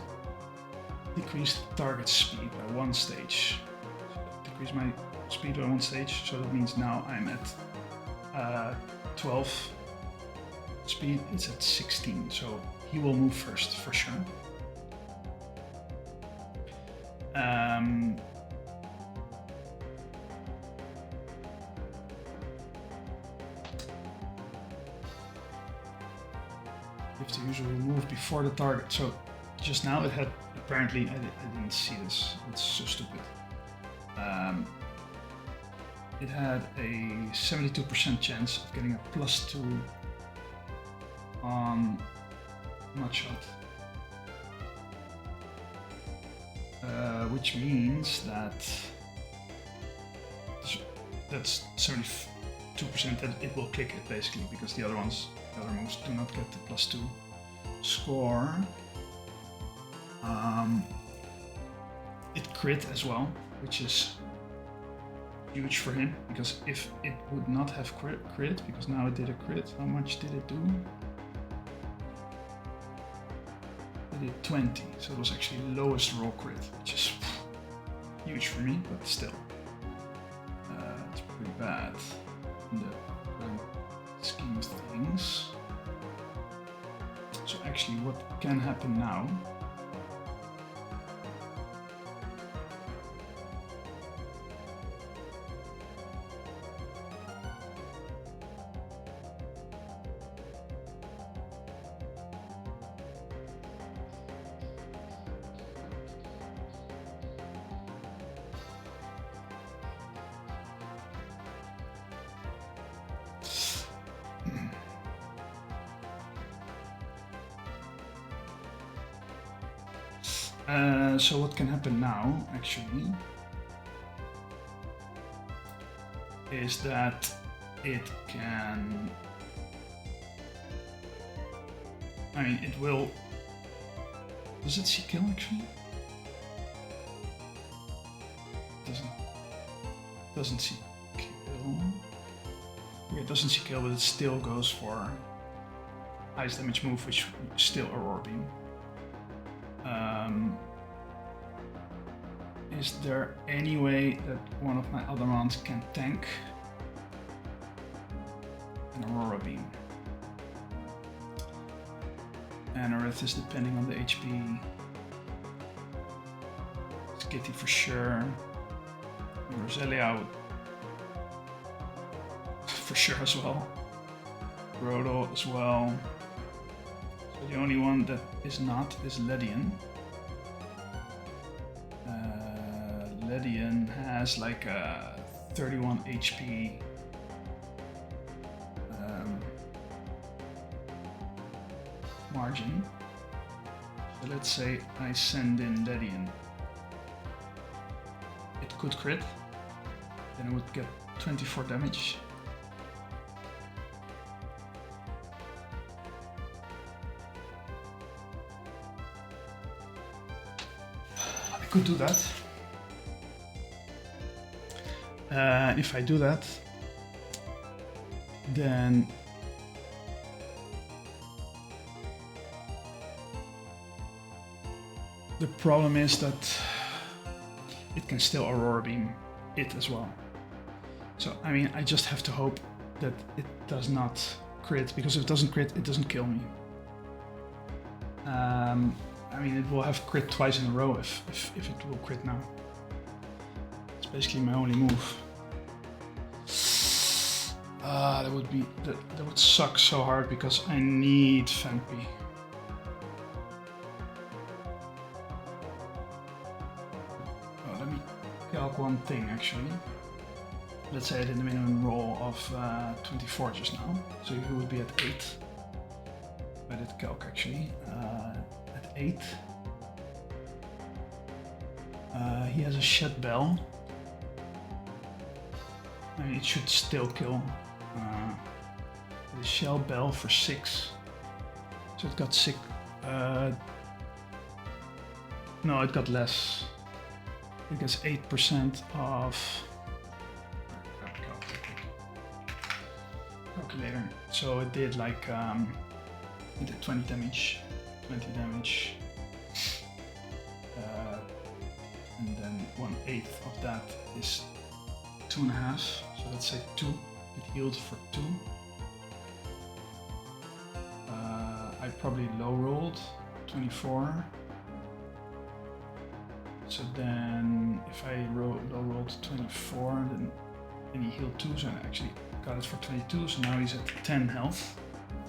decrease the target speed by 1 stage. So decrease my speed by 1 stage, so that means now I'm at 12 speed, it's at 16, so he will move first for sure. You have to usually move before the target, so just now it had, apparently I didn't see this, it's so stupid. It had a 72% chance of getting a +2 on mud shot. which means that that's 72% that it will click it basically, because the other moves do not get the +2 score. It crit as well, which is huge for him, because if it would not have crit, because now it did a crit, how much did it do? It did 20, so it was actually lowest roll crit, which is huge for me, but still. It's pretty bad in the grand scheme of things. So actually what can happen now so what can happen now, actually, is that it can... I mean, it will... Does it see kill, actually? Doesn't see kill. Okay, it doesn't see kill, but it still goes for highest damage move, which is still Aurora Beam. Is there any way that one of my other rounds can tank an Aurora Beam? And Aerith is depending on the HP. Skitty for sure. Roselia for sure as well. Rodel as well. So the only one that is not is Ledian. Ledian has like a 31 HP margin. So let's say I send in Ledian. It could crit, then it would get 24 damage. I could do that. If I do that, then the problem is that it can still Aurora Beam it as well. So I mean, I just have to hope that it does not crit, because if it doesn't crit, it doesn't kill me. I mean, it will have crit twice in a row if it will crit now. It's basically my only move. That would suck so hard, because I need Fampi. Oh, let me calc one thing actually. Let's say I did the minimum roll of 24 just now, so he would be at 8. I did calc actually. At 8. He has a Shed Bell. I mean, it should still kill. The Shell Bell for 6. So it got 6. No, it got less. It gets 8% of calculator. So it did like it did 20 damage. And then 1/8 of that is 2.5. So let's say 2. It healed for 2. I probably low rolled 24. So then if I low rolled 24, then he healed 2, so I actually got it for 22, so now he's at 10 health.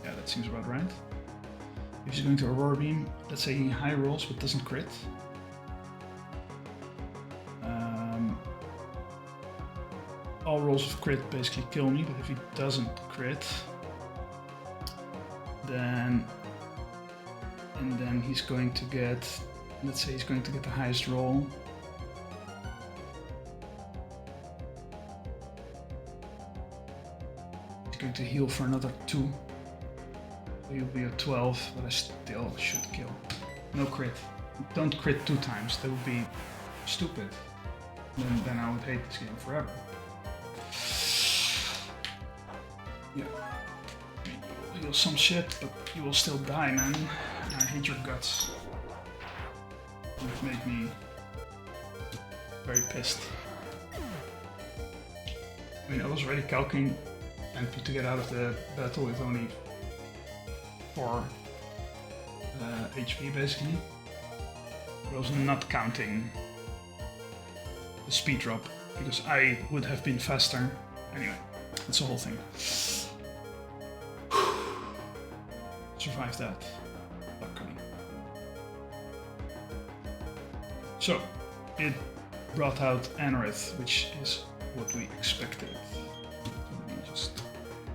Yeah, that seems about right. If he's going to Aurora Beam, let's say he high rolls but doesn't crit. All rolls of crit basically kill me, but if he doesn't crit, then he's going to get Let's say he's going to get the highest roll. He's going to heal for another 2. He'll be at 12, but I still should kill. No crit. Don't crit 2 times, that would be stupid. Then I would hate this game forever. Yeah. You will heal some shit, but you will still die, man. I hate your guts. You've made me very pissed. I mean, I was already calculating and to get out of the battle with only 4 HP basically. I was not counting the speed drop because I would have been faster. Anyway, that's the whole thing. Survived that, luckily. So, it brought out Anorith, which is what we expected. Let me just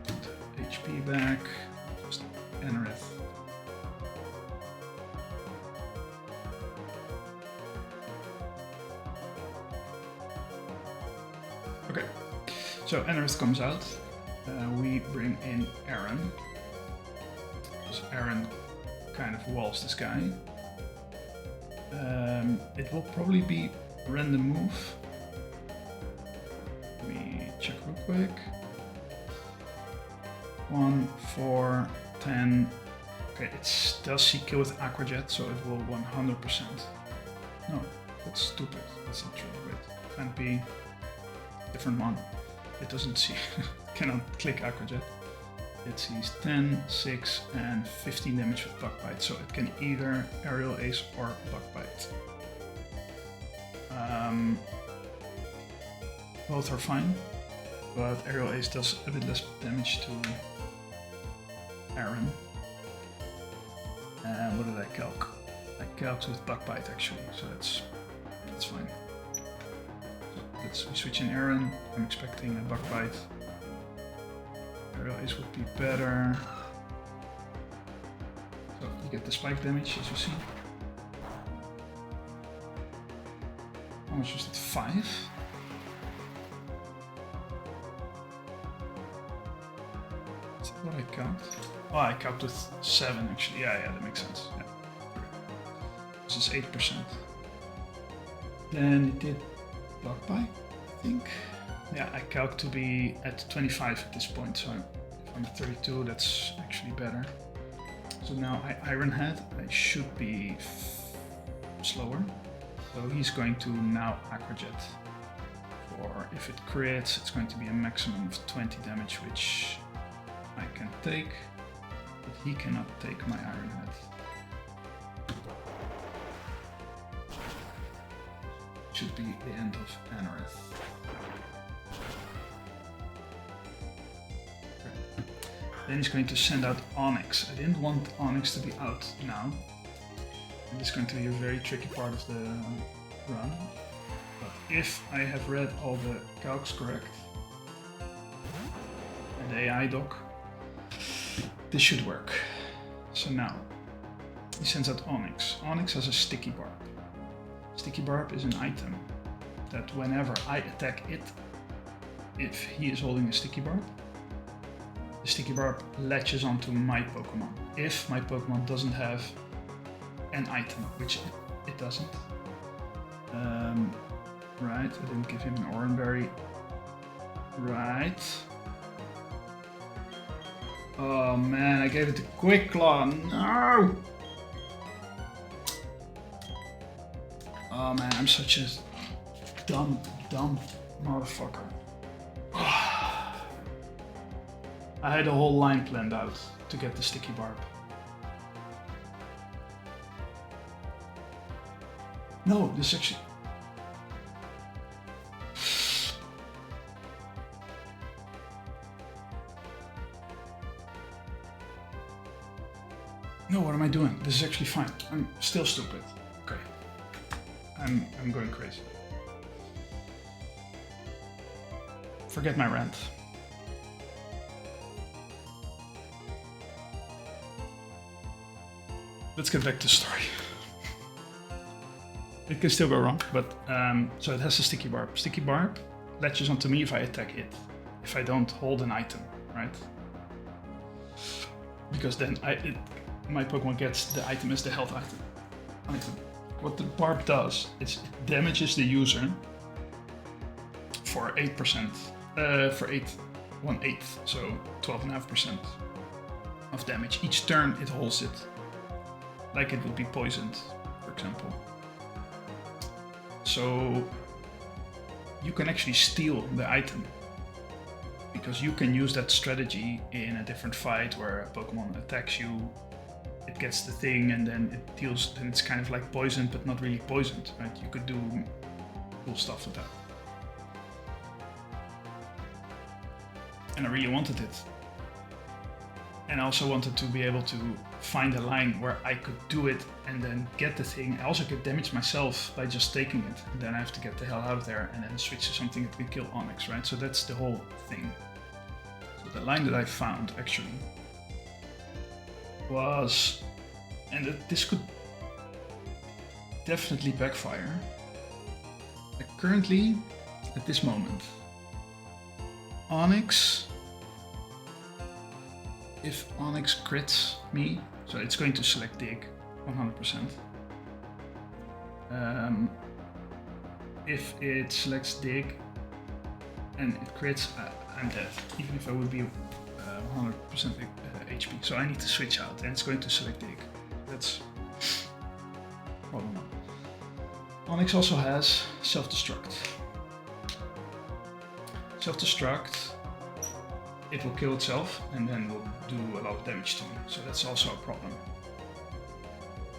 put HP back, just Anorith. Okay, so Anorith comes out. We bring in Aaron. Because Aaron kind of walls this guy. It will probably be random move. Let me check real quick. 1, 4, 10. Okay, it does see kill with Aquajet, so it will 100%. No, that's stupid. That's not true. Wait, can't be different one. It doesn't see. Cannot click Aquajet. It sees 10, 6, and 15 damage with Bug Bite, so it can either Aerial Ace or Bug Bite. Both are fine, but Aerial Ace does a bit less damage to Aaron. And what did I calc? I calc with Bug Bite actually, so that's fine. So let's switch in Aaron. I'm expecting a Bug Bite. Aerial Ace would be better. So you get the spike damage, as you see. How much was it? 5? Is that what I count? Oh, I count with 7 actually. Yeah, that makes sense. Yeah. This is 8%. Then it did Bug Bite, I think. Yeah, I calc to be at 25 at this point, so if I'm at 32, that's actually better. So now I Iron Head, I should be slower. So he's going to now Aquajet. Or if it crits, it's going to be a maximum of 20 damage, which I can take, but he cannot take my Iron Head. Should be the end of Anorith. Then he's going to send out Onyx. I didn't want Onyx to be out now. And it's going to be a very tricky part of the run. But if I have read all the calcs correct, and the AI doc, this should work. So now, he sends out Onyx. Onyx has a Sticky Barb. Sticky Barb is an item that whenever I attack it, if he is holding a Sticky Barb, the Sticky Barb latches onto my Pokemon. If my Pokemon doesn't have an item, which it doesn't. Right, I didn't give him an Oranberry. Right. Oh man, I gave it a Quick Claw. No! Oh man, I'm such a dumb motherfucker. I had a whole line planned out to get the Sticky Barb. No, this actually... No, what am I doing? This is actually fine. I'm still stupid. Okay. I'm going crazy. Forget my rant. Let's get back to the story. it can still go wrong, but so it has a sticky barb. Sticky barb latches onto me if I attack it. If I don't hold an item, right? Because then my Pokemon gets the item as the health item. What the barb does is it damages the user for 8%, for 1/8, so 12.5% of damage. Each turn it holds it, like it would be poisoned, for example. So you can actually steal the item, because you can use that strategy in a different fight where a Pokemon attacks you, it gets the thing, and then it deals, then it's kind of like poisoned, but not really poisoned, right? You could do cool stuff with that. And I really wanted it. And I also wanted to be able to find a line where I could do it and then get the thing. I also get damage myself by just taking it. And then I have to get the hell out of there and then switch to something that can kill Onix, right? So that's the whole thing. So the line that I found actually was, and this could definitely backfire. Like currently, at this moment, Onix, if Onix crits me, so it's going to select Dig 100%. If it selects Dig and it crits, I'm dead, even if I would be 100% HP. So I need to switch out and it's going to select Dig. That's problem. Onix also has self-destruct. Self-destruct, it will kill itself and then will do a lot of damage to me. So that's also a problem.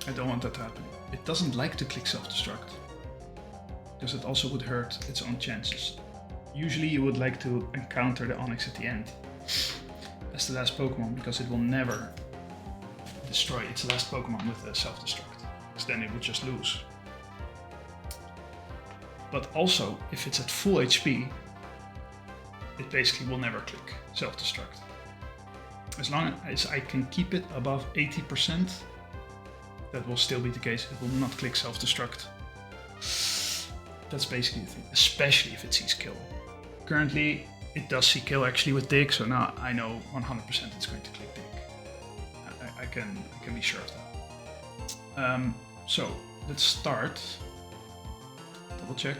I don't want that to happen. It doesn't like to click self-destruct, because it also would hurt its own chances. Usually you would like to encounter the Onix at the end as the last Pokemon, because it will never destroy its last Pokemon with a self-destruct, because then it would just lose. But also, if it's at full HP, it basically will never click self-destruct. As long as I can keep it above 80%, that will still be the case. It will not click self-destruct. That's basically the thing, especially if it sees kill. Currently, it does see kill actually with Dig, so now I know 100% it's going to click Dig. I can be sure of that. So let's start. Double check.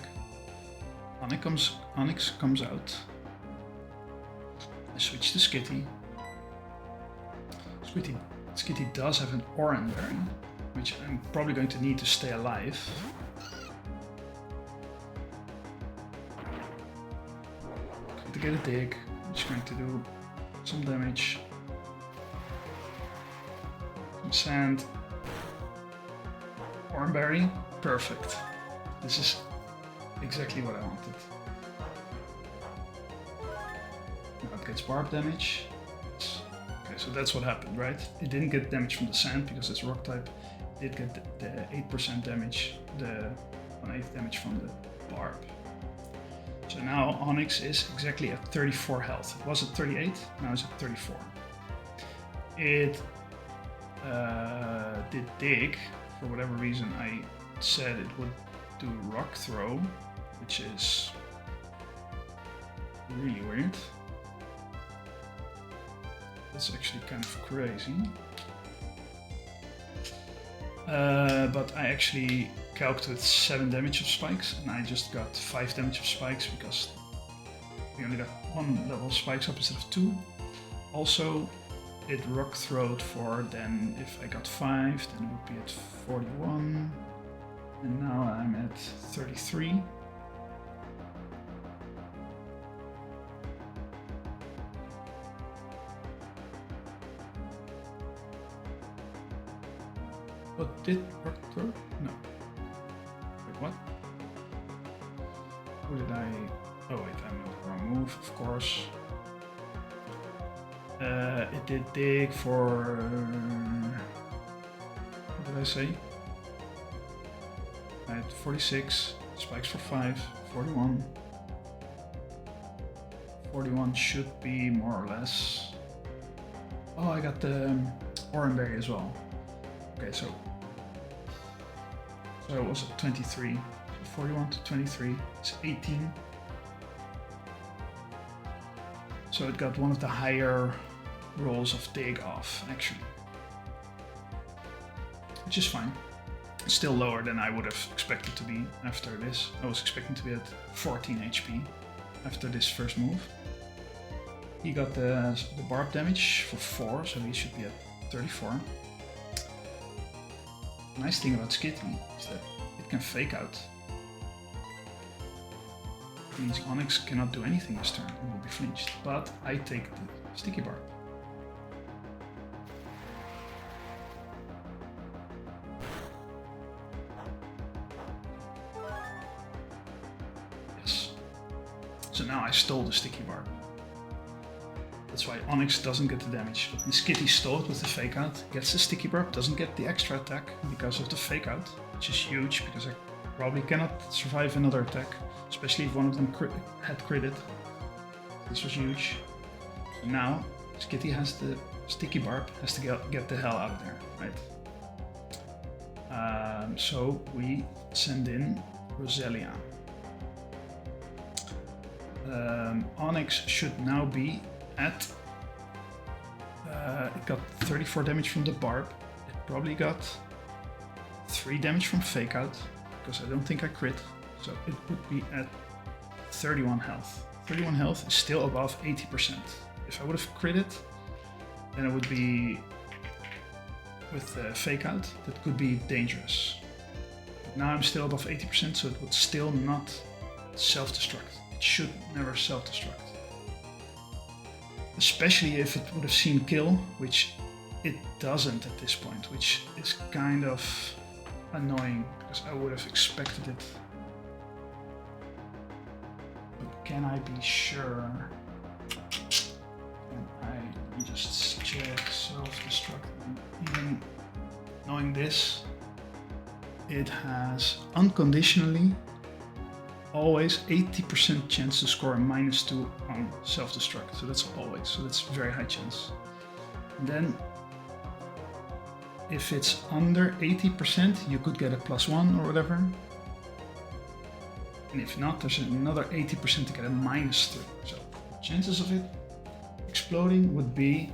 Onix comes out. I switch to Skitty. Skitty does have an Oran Berry, which I'm probably going to need to stay alive. Going to get a Dig, which is going to do some damage. Some sand. Oran Berry, perfect. This is exactly what I wanted. Now it gets barb damage. Okay, so that's what happened, right? It didn't get damage from the sand because it's rock type. It did get the 8% damage, the 1/8 damage from the barb. So now Onix is exactly at 34 health. It was at 38, now it's at 34. It did Dig. For whatever reason, I said it would do Rock Throw, which is really weird. That's actually kind of crazy. But I actually calced with 7 damage of spikes, and I just got 5 damage of spikes because we only got 1 level of spikes up instead of 2. Also, it Rock Throwed for, then if I got 5, then it would be at 41. And now I'm at 33. What did Rock Throw? No. Wait, what? Who did I... Oh wait, I'm on the wrong move, of course. It did Dig for... What did I say? I had 46, spikes for 5, 41. 41 should be more or less... Oh, I got the Oran Berry as well. Okay, so So it was at 23. So 41 to 23 is 18. So it got one of the higher rolls of dig off, actually. Which is fine. It's still lower than I would have expected to be after this. I was expecting to be at 14 HP after this first move. He got the barb damage for 4, so he should be at 34. The nice thing about Skitty is that it can fake out. It means Onyx cannot do anything this turn and will be flinched, but I take the sticky barb. Yes. So now I stole the sticky barb. That's why Onyx doesn't get the damage. But Skitty stole it with the fake out, gets the sticky barb, doesn't get the extra attack because of the fake out, which is huge because I probably cannot survive another attack, especially if one of them had critted. This was huge. So now Skitty has the sticky barb, has to get the hell out of there, right? So we send in Roselia. Onyx should now be at, it got 34 damage from the barb. It probably got 3 damage from fake out, because I don't think I crit. So it would be at 31 health. 31 health is still above 80%. If I would have critted, then it would be with the fake out. That could be dangerous. But now I'm still above 80%, so it would still not self-destruct. It should never self-destruct. Especially if it would have seen kill, which it doesn't at this point, which is kind of annoying because I would have expected it. But can I be sure? Can I just check self-destruct? Even knowing this, it has unconditionally always 80% chance to score a -2 on self-destruct. So that's always, so that's very high chance. And then if it's under 80%, you could get a +1 or whatever. And if not, there's another 80% to get a -3. So chances of it exploding would be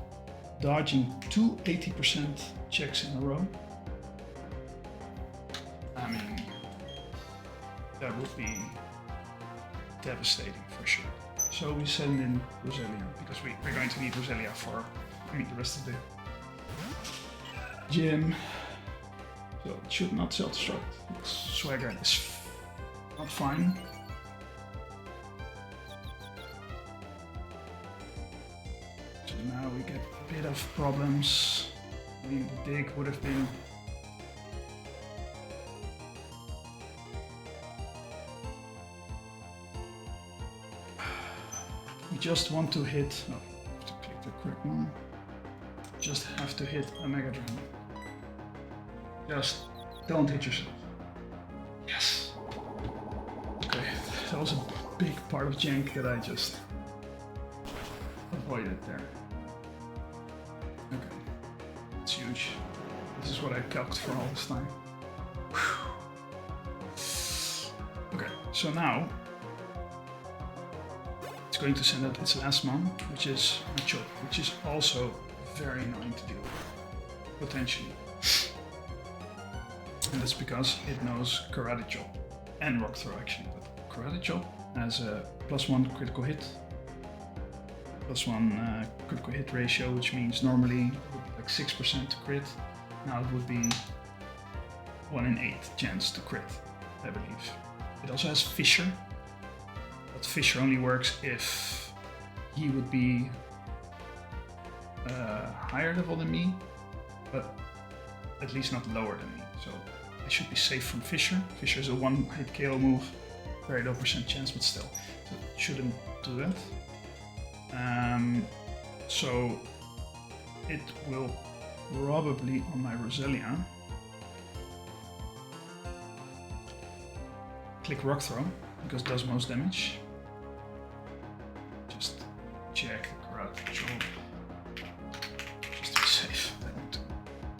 dodging 2 80% checks in a row. I mean, that would be devastating for sure. So we send in Roselia because we're going to need Roselia for the rest of the gym. So it should not self-destruct. Swagger is not fine. So now we get a bit of problems. I mean, the dig would have been just want to hit, no, I have to click the correct one. Just have to hit a Mega Drain. Just don't hit yourself. Yes. Okay, that was a big part of jank that I just avoided there. Okay, it's huge. This is what I calced for all this time. Whew. Okay, so now it's going to send out its last mon, which is a chop, which is also very annoying to deal with, potentially. And that's because it knows Karate Chop and Rock Throw actually, but Karate Chop has a +1 critical hit, +1 critical hit ratio, which means normally it would be like 6% to crit. Now it would be 1 in 8 chance to crit, I believe. It also has Fissure. But Fissure only works if he would be higher level than me, but at least not lower than me. So I should be safe from Fissure. Fissure is a 1-hit KO move, very low % chance, but still, so it shouldn't do that. So it will probably on my Roselia click Rock Throw because it does most damage. Just check the Karate Chop just to be safe. I want to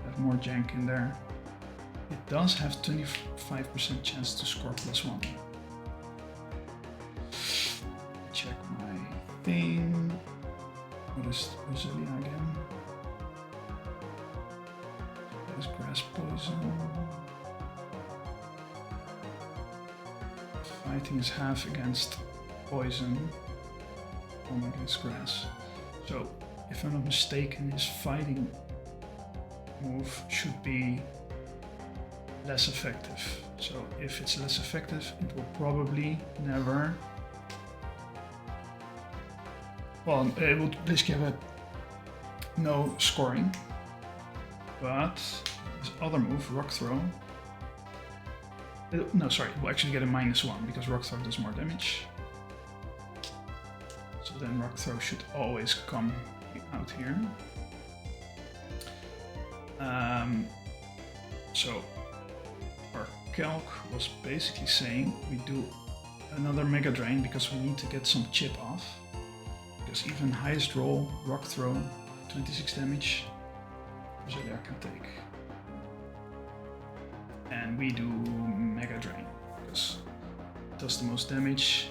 have more jank in there. It does have 5% chance to score +1. Check my thing. What is Rosalia again? There's grass poison. Fighting is half against poison, one against grass. So, if I'm not mistaken, his fighting move should be less effective. So, if it's less effective, it will probably never. Well, it will basically have no scoring. But his other move, Rock Throw. No, sorry, it will actually get a -1 because Rock Throw does more damage. So then Rock Throw should always come out here. So our calc was basically saying we do another Mega Drain because we need to get some chip off. Because even highest roll, Rock Throw, 26 damage, Rosalia can take. And we do Mega Drain because it does the most damage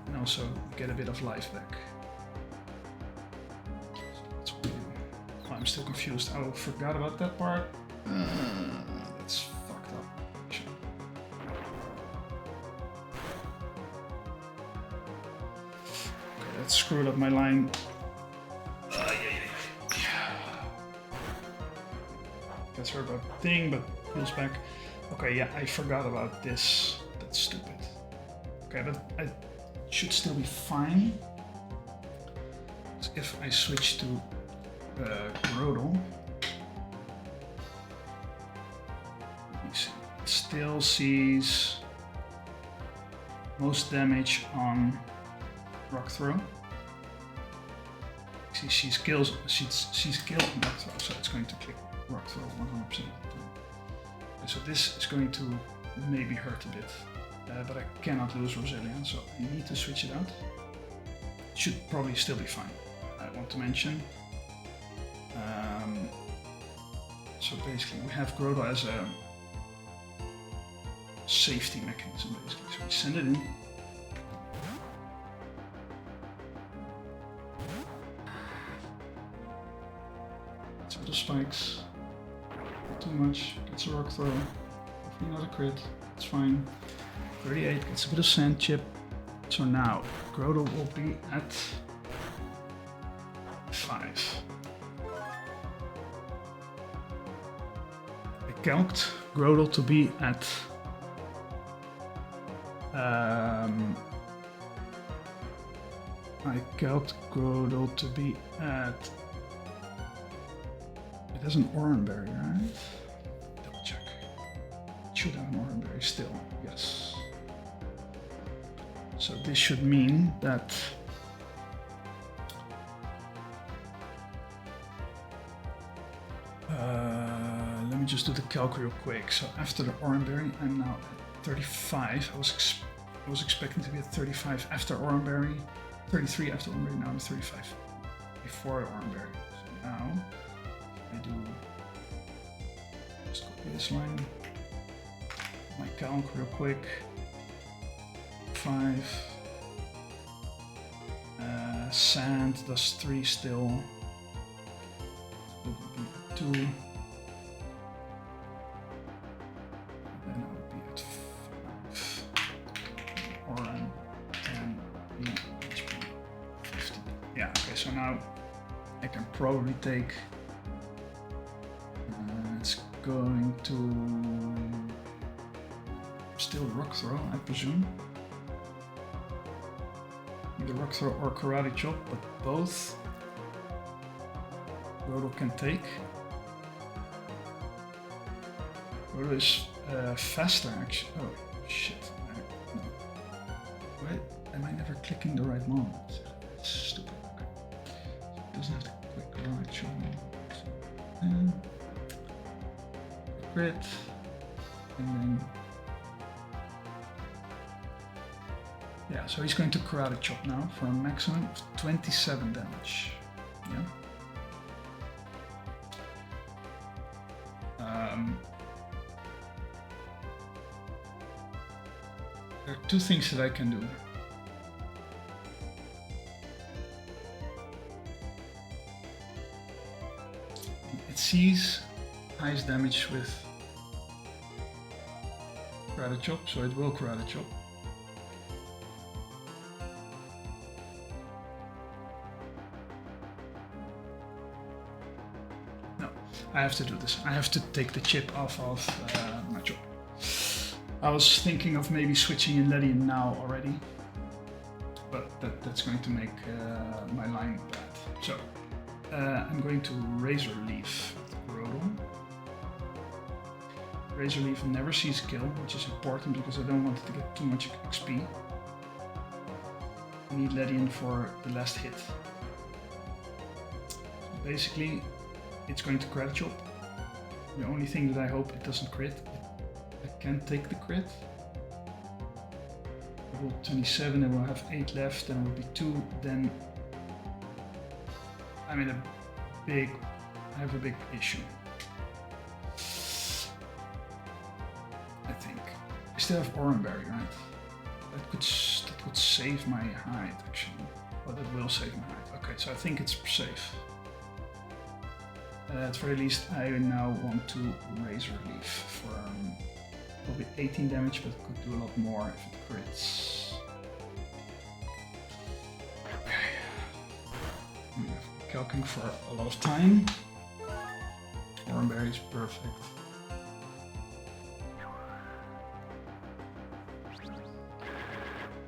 and also get a bit of life back. So that's what we do. Oh, I'm still confused. I forgot about that part. That's fucked up. Sure. Okay, that screwed up my line. That's her about thing, but heals back. Okay, yeah, I forgot about this. That's stupid. Okay, but I should still be fine. So if I switch to Grodel, let me see. It still sees most damage on Rock Throw. See, she's killed on Rock Throw, so it's going to click Rock Throw 100% of the time. Okay, so this is going to maybe hurt a bit, but I cannot lose Rosalia, so I need to switch it out. It should probably still be fine. I want to mention. So basically, we have Grodel as a safety mechanism, basically. So we send it in. Let's put the spikes. Not too much. Gets a Rock Throw. Hopefully not a crit. It's fine. 38 gets a bit of sand chip. So now Grodel will be at 5. I calced Grodel to be at it has an Oranberry, right? Double check. It should have an Oranberry still, yes. So this should mean that let me just do the calc real quick. So after the Oranberry, I'm now at 35. I was expecting to be at 35 after Oranberry, 33 after Oranberry, now I'm at 35 before Oranberry. So now I do just copy this line, my calc real quick. 5. Sand does 3 still. It would be 2. Then I would be at 5. Oran 10, E, HP 50. Yeah, okay, so now I can probably take. It's going to still Rock Throw, I presume. Either Rock Throw or Karate Chop, but both Grodel can take. Grodel is faster actually. Oh shit. No. Wait, am I never clicking the right moment? That's stupid. Okay. So it doesn't have to click the right shot. Crit. And then yeah, so he's going to Karate Chop now for a maximum of 27 damage. Yeah. There are two things that I can do. It sees highest damage with Karate Chop, so it will Karate Chop. No, I have to do this. I have to take the chip off of my chop. I was thinking of maybe switching in Ledian now already, but that's going to make my line bad. So I'm going to Razor Leaf Rodon. Razor Leaf never sees kill, which is important because I don't want it to get too much XP. I need Ledian for the last hit. So basically, it's going to Karate Chop. The only thing that I hope it doesn't crit. I can take the crit. I roll 27, I will have 8 left, and it will be 2, then I'm in a big, I have a big issue. I think. I still have Oranberry, right? That could save my hide, actually. Well, that will save my hide. Okay, so I think it's safe. At the very least, I now want to Razor Leaf for probably 18 damage, but it could do a lot more if it crits. Okay. I'm calculating for a lot of time. Oranberry is perfect.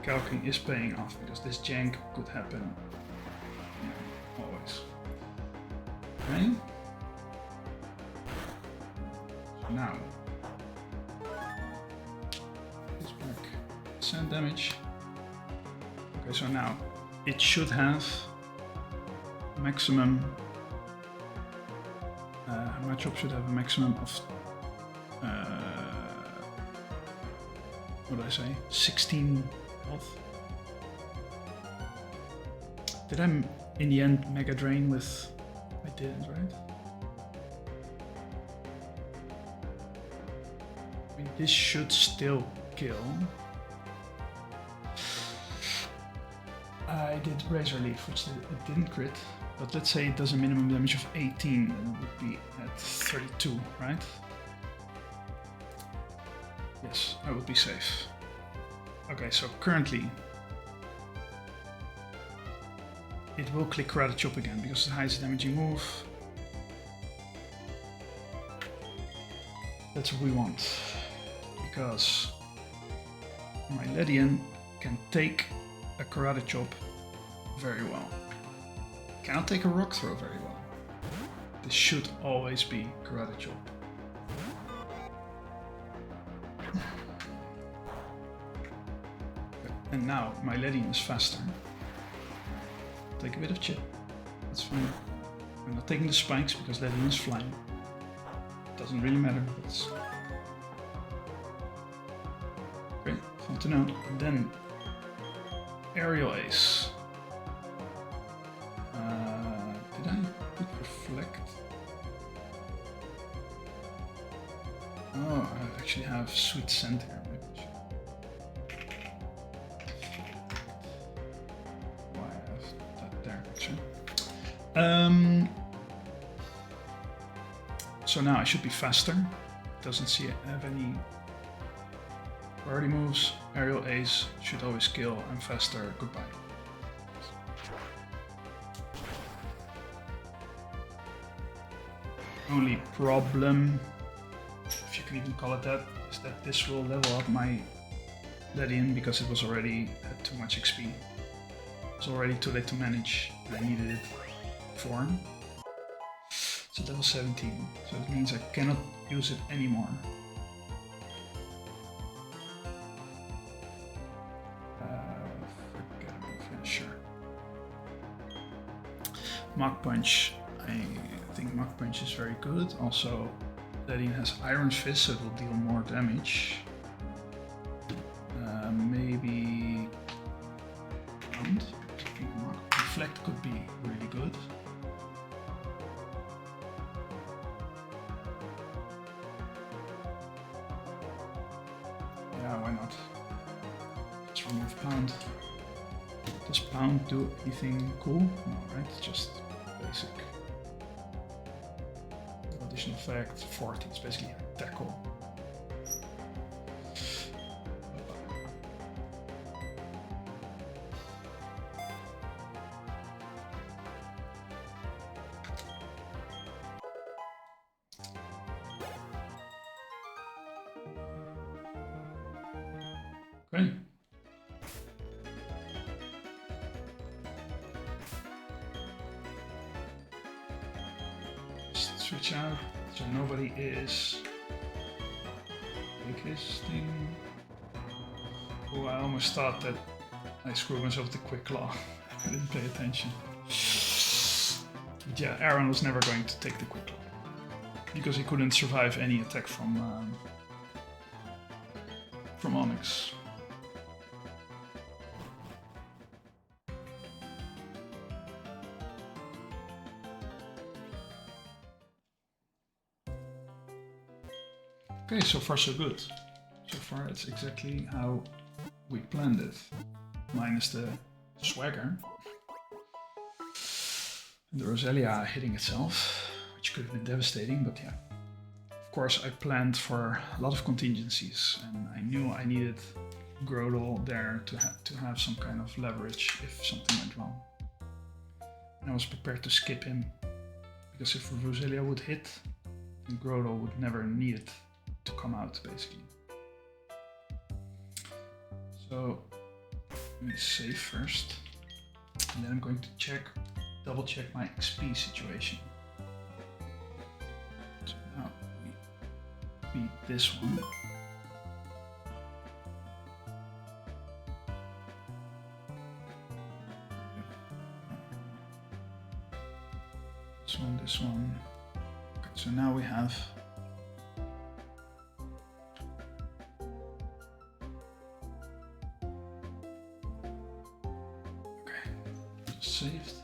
Calculating is paying off because this jank could happen always. Okay. So now, it's back. Sand damage. Okay, so now it should have maximum. My chop should have a maximum of. What did I say? 16 health. Did I in the end Mega Drain with? I didn't, right? I mean, this should still kill. I did Razor Leaf, which it didn't crit, but let's say it does a minimum damage of 18, and it would be at 32, right? Yes, I would be safe. Okay, so currently it will click Karate Chop again because it's the highest damaging move. That's what we want, because my Ledian can take a Karate Chop very well. Cannot take a Rock Throw very well. This should always be Karate Chop. And now my Ledian is faster. Take a bit of chip. That's fine. I'm not taking the spikes because Ledian is flying. Doesn't really matter. But great, fun to know. And then Aerial Ace. Did I put Reflect? Oh, I actually have Sweet Scent here. Maybe I should. Why I have that there, actually. So now I should be faster. Doesn't have any priority moves. Aerial Ace should always kill. I'm faster. Goodbye. Only problem, if you can even call it that, is that this will level up my Ledian because it was already had too much XP. It was already too late to manage, and I needed it for. It's at level 17, so it means I cannot use it anymore. Forget about finisher. Mach Punch. I think Mach Punch is very good. Also, Ledian has Iron Fist, so it will deal more damage. Maybe Reflect could be really good. Yeah, why not? remove pound. Does pound do anything cool? No, right? It's just basic. Additional effect 40. It's basically a tackle. Okay. Just switch out so nobody is thing. Oh, I almost thought that I screwed myself with the quick claw. I didn't pay attention. But yeah, Aaron was never going to take the quick claw because he couldn't survive any attack from Onyx. Okay, so far so good. So far it's exactly how we planned it. Minus the swagger. And the Roselia hitting itself, which could have been devastating, but yeah. Of course I planned for a lot of contingencies and I knew I needed Grodel there to have some kind of leverage if something went wrong. And I was prepared to skip him, because if Roselia would hit, then Grodel would never need it to come out, basically. So let me save first, and then I'm going to double check my XP situation. So now we beat this one. This one. Okay, so now we have saved.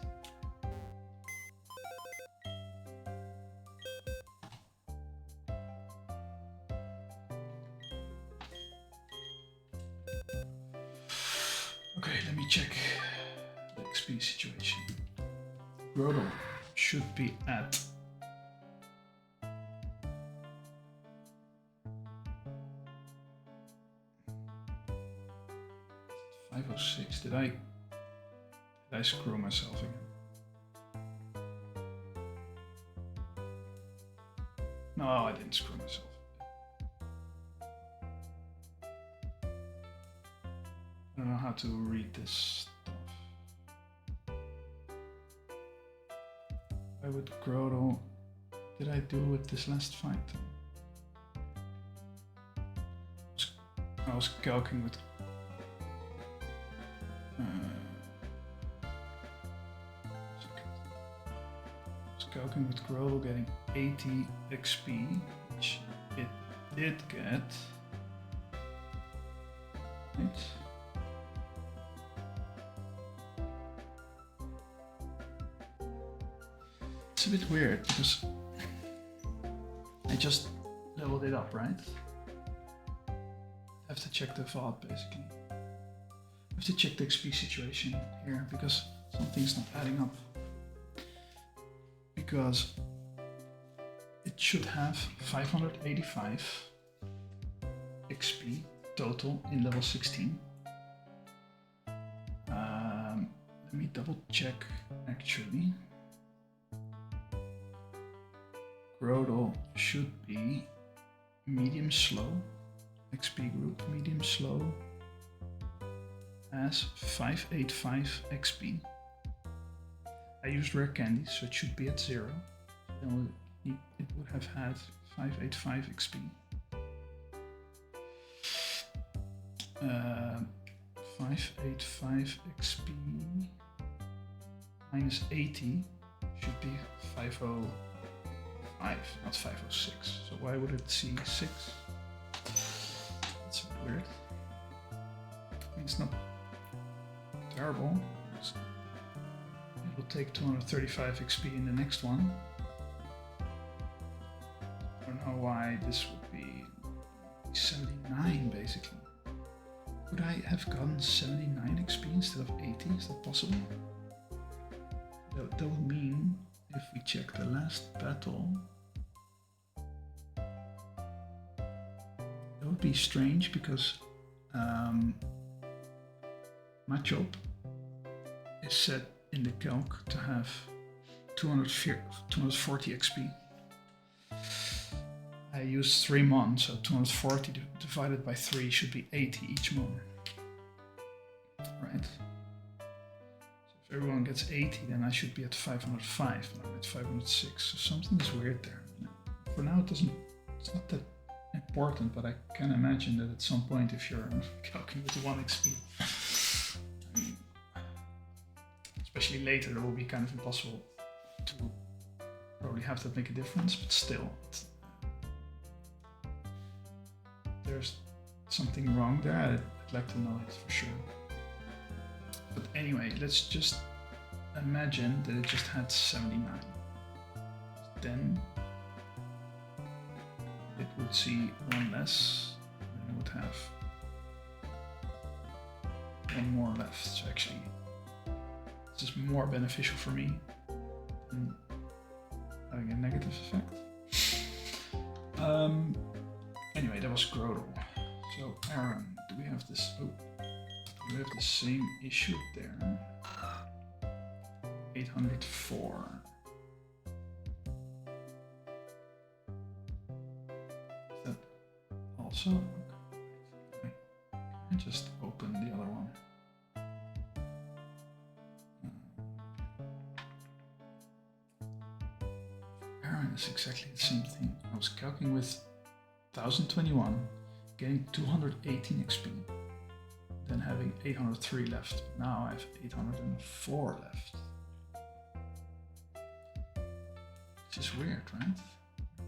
Okay, let me check the XP situation. Grodel should be at 506. Did I screw myself again? No, I didn't screw myself. I don't know how to read this stuff. I would Grodel. Did I do with this last fight? I was calcing with Calcing with Grodel getting 80 XP, which it did get. Right. It's a bit weird because I just leveled it up, right? I have to check the VOD basically. I have to check the XP situation here because something's not adding up. Because it should have 585 XP total in level 16. Let me double check actually. Grodel should be medium slow, XP group medium slow, has 585 XP. I used rare candy, so it should be at 0. Then it would have had 585 XP. 585 XP minus 80 should be 505, not 506. So why would it see 6? That's a bit weird. I mean, it's not terrible. It will take 235 XP in the next one. I don't know why this would be 79 basically. Could I I have gotten 79 XP instead of 80? Is that possible? That would mean, if we check the last battle, that would be strange because my job is set in the calc to have 240 XP. I used 3 months, so 240 divided by 3 should be 80 each month. Right? So if everyone gets 80, then I should be at 505, and I'm at 506. So something is weird there. For now, it's not that important, but I can imagine that at some point, if you're calculating with 1 XP, I mean, especially later, it will be kind of impossible to probably have that make a difference, but still. There's something wrong there. I'd like to know it for sure. But anyway, let's just imagine that it just had 79. Then it would see 1 less, and it would have 1 more left. So actually, this is more beneficial for me than having a negative effect. Anyway, that was Grodel. So Aaron, do we have this? Oh, we have the same issue there. 804. Is that also? Okay. Can I just open the other one? Aaron is exactly the same thing. I was calculating with 1021, getting 218 XP, then having 803 left. Now I have 804 left. Which is weird, right?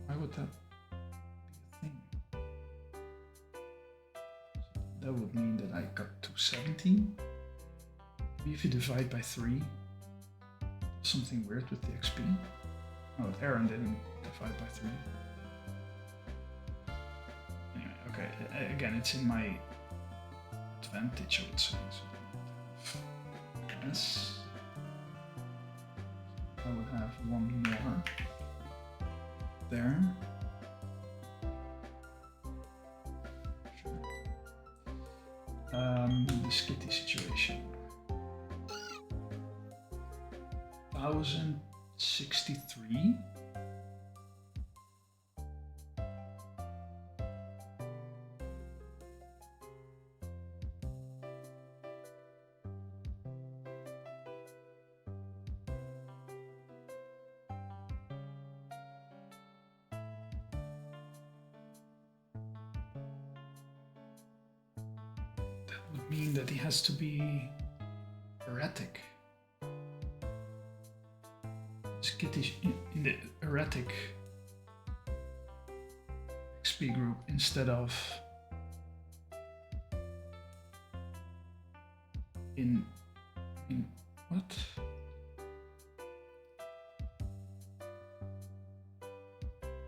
Why would that be a thing? So that would mean that I got 270. Maybe if you divide by 3, something weird with the XP. Oh, Aaron didn't divide by 3. Okay, again, it's in my advantage, I would say. So yes, I would have 1 more there. Sure. The skitty situation. 1063. Mean that he has to be erratic. Skittish in the erratic XP group instead of in what?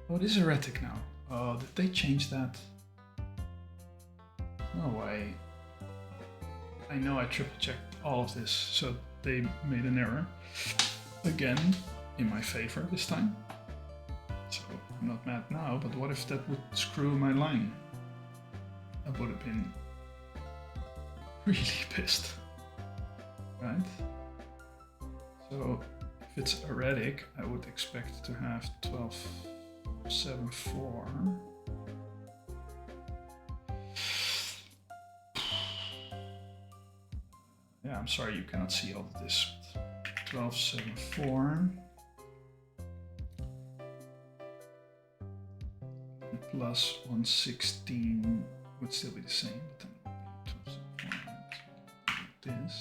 What is erratic now? Oh, did they change that? No way. I know I triple checked all of this, so they made an error. Again, in my favor this time. So I'm not mad now, but what if that would screw my line? I would have been really pissed, right? So if it's erratic, I would expect to have 1274. Yeah, I'm sorry you cannot see all of this. 1274 plus 116 would still be the same, but then 1274 like this.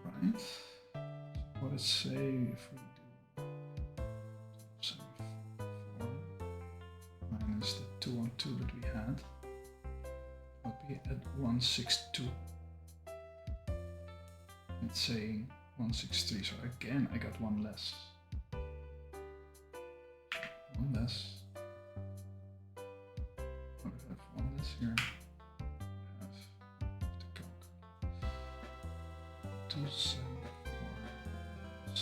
Right. So what does it say if we do 1274 minus the 212 that we had? Would be at 162. It's saying 163, so again I got 1 less. 1 less. 2, 7, 4,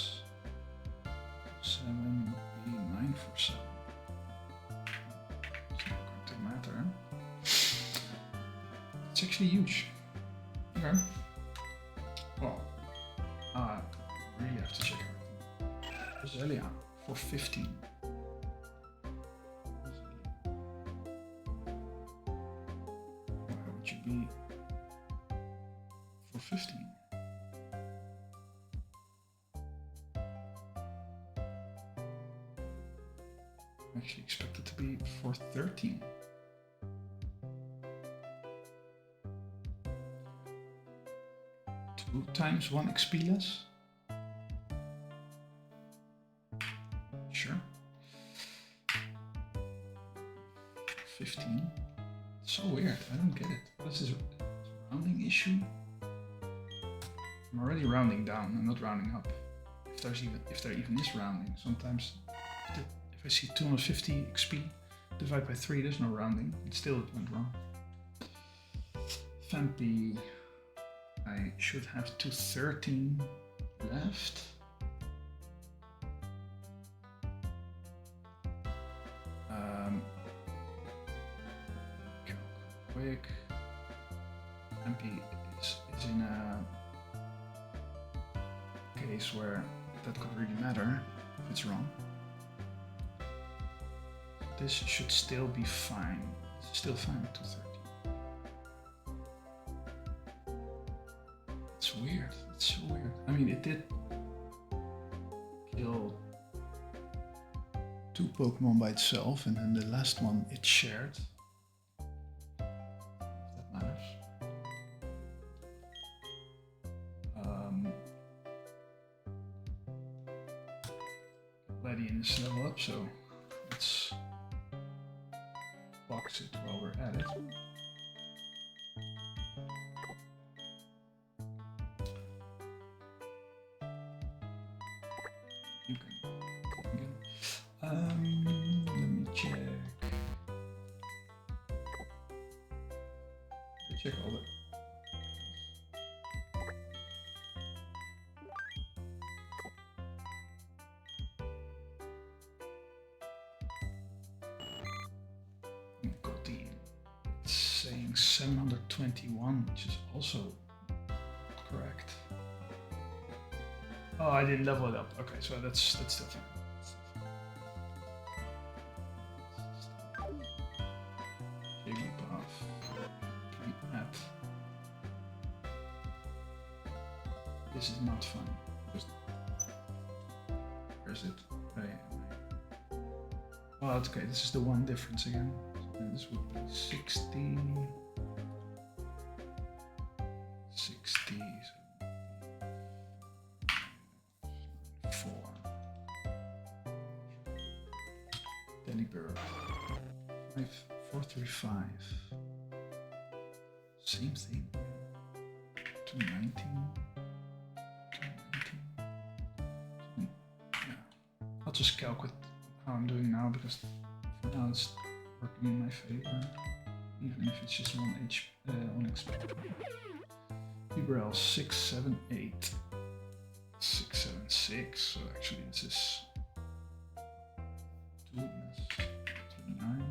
7 would be 9, 4, 7. It's not going to matter. It's actually huge. Okay. Well, I really have to check everything. Roselia for 15. Why would you be for 15? I actually expect it to be for 13. Two times 1 XP less? Sure. 15. It's so weird, I don't get it. What is this rounding issue? I'm already rounding down, I'm not rounding up. If there even is rounding. Sometimes if I see 250 XP divided by 3, there's no rounding. It still went wrong. Vampy, I should have 213 left. Quick. Vampy is in a case where that could really matter if it's wrong. This should still be fine. It's still fine at 230. It's weird. It's so weird. I mean, it did kill 2 Pokemon by itself, and then the last one it shared. If that matters. Gladian is level up, so let's box it while we're at it. You can. Let me check. Check all that. It's saying 721, which is also correct. Oh, I didn't level it up. Okay, so that's still fine. This is not fun. Where is it? Oh, okay, this is the one difference again. So this would be 60. 60. 4. Delibird. 435. Same thing. 219. I'll just calculate how I'm doing now because for now it's working in my favor, even if it's just 1 XP. Vibrel 678, 676. So actually this is 2 less 29.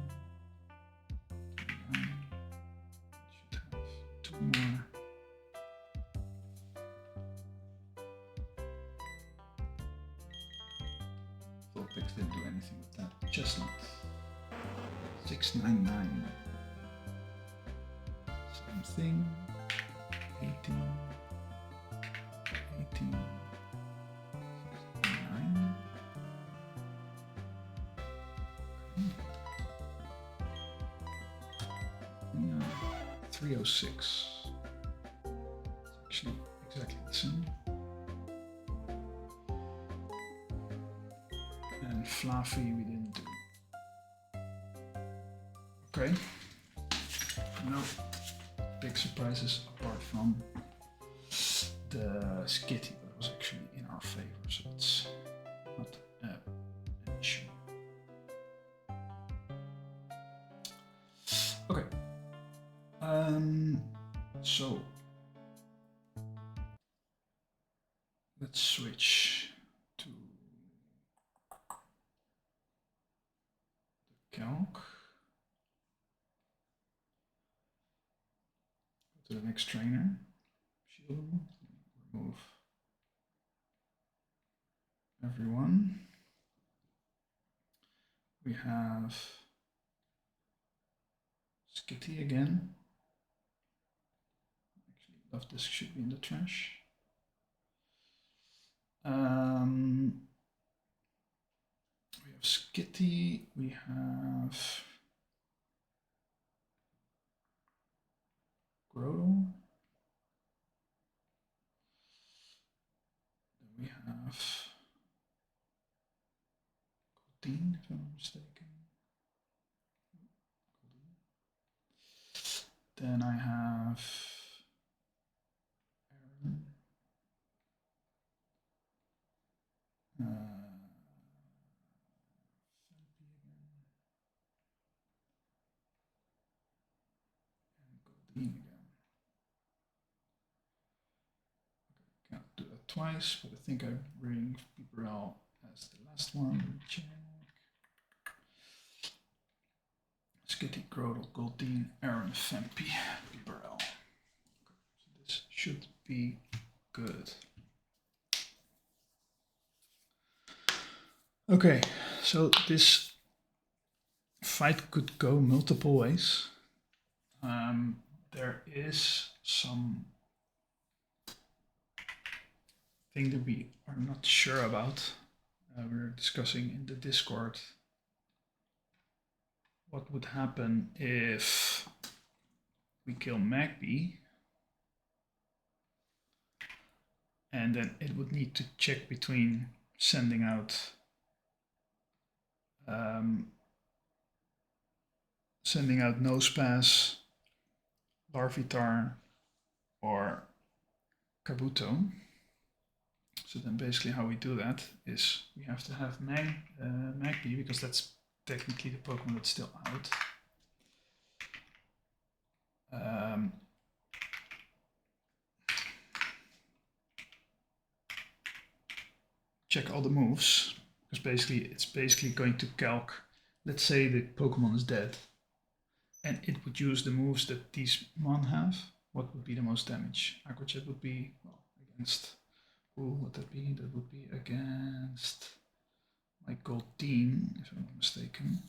29. Should have 2 more. Vulpix didn't do anything with that. Chestnut. 699. Same thing. 18. 18. 9. 306. It's actually exactly the same. And Fluffy we didn't do. Okay. No big surprises apart from the Skitty, but it was actually in our favor, so it's not an issue. Okay. So let's switch to the calc. Go to the next trainer. Shield. Remove everyone. We have Skitty again. Actually, love disk should be in the trash. We have Skitty. We have Grodel. Then we have Colin, if I'm not mistaken. Then I have Aaron. Again. Can't do that twice, but I think I bring Biberel as the last one. Check. Skitty, Grodel, Goldeen, Aaron, Fempi, Biberel. Okay, so this should be good. Okay, so this fight could go multiple ways. There is some thing that we are not sure about. We're discussing in the Discord what would happen if we kill Magpie, and then it would need to check between sending out Nosepass, Larvitar, or Kabuto. So then basically how we do that is we have to have Magpie, because that's technically the Pokemon that's still out. Check all the moves, because it's basically going to calc, let's say the Pokemon is dead, and it would use the moves that these Mon have. What would be the most damage? Aqua Jet would be, well, against, what would that be? That would be against my Goldeen, if I'm not mistaken.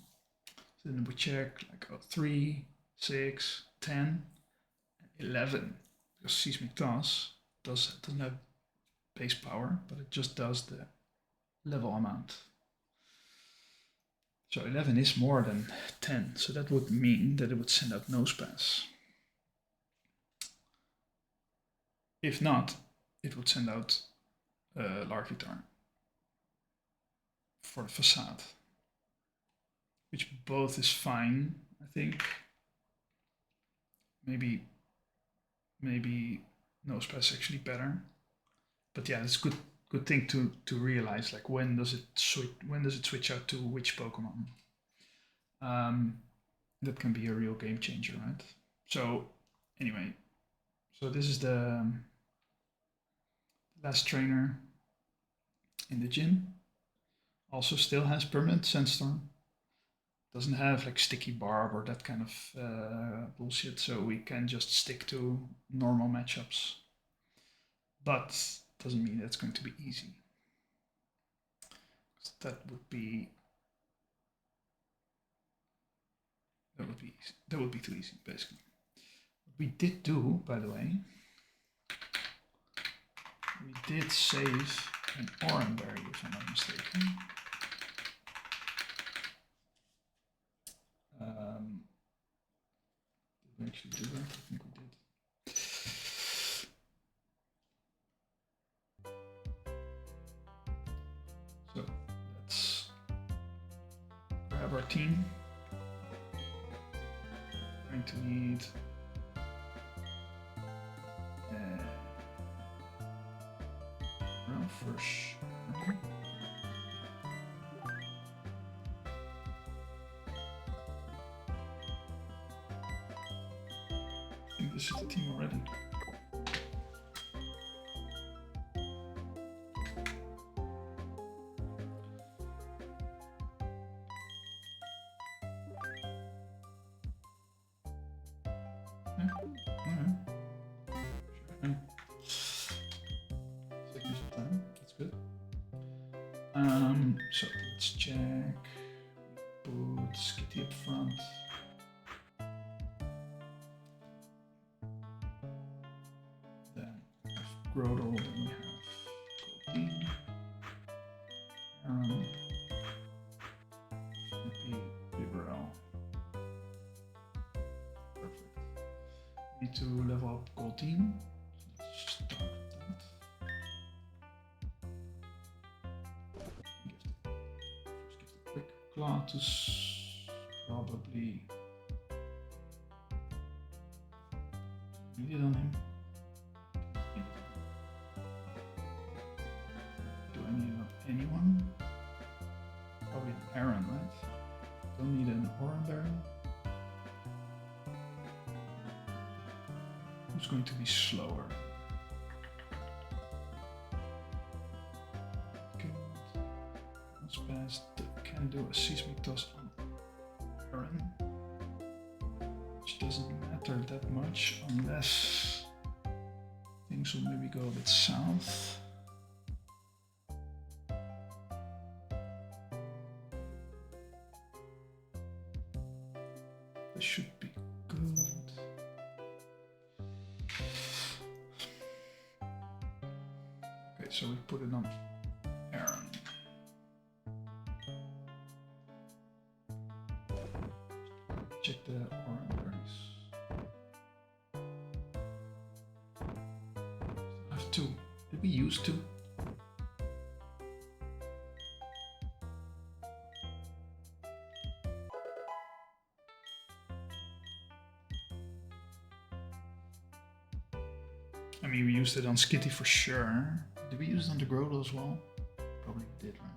So then we check like 3, 6, 10, 11. Because Seismic Toss doesn't have base power, but it just does the level amount. So 11 is more than 10, so that would mean that it would send out Nosepass. If not, it would send out Larvitar for the Facade, which both is fine, I think. Maybe Nosepass actually better, but yeah, it's good thing to realize, like when does it switch out to which Pokemon. That can be a real game changer, right? So anyway, so this is the last trainer in the gym. Also still has permanent Sandstorm. Doesn't have like Sticky Barb or that kind of bullshit, so we can just stick to normal matchups. But doesn't mean that's going to be easy. That would be easy. That would be too easy, basically. What we did do, by the way, we did save an Oranberry, if I'm not mistaken. Did we actually do that? I think we did. So let's grab our team. Going to need Ralphrush. I think this is the team already. So let's check. Put Skitty up front. Then if Grodel, then we have Colin. Perfect. We need to level up Colin. Let's start with that. First give the quick Clatus, probably need it on him. Do I need it on anyone? Probably Aaron, right? Don't need an Oran Barrel. Who's going to be slower? Let's pass. Can do a seismic toss on Aaron, which doesn't matter that much unless things will maybe go a bit south. This should be good. Okay, so we put it on Aaron. Check the orange. I have two. Did we use two? I mean, we used it on Skitty for sure. Did we use it on the Grodel as well? Probably did, right?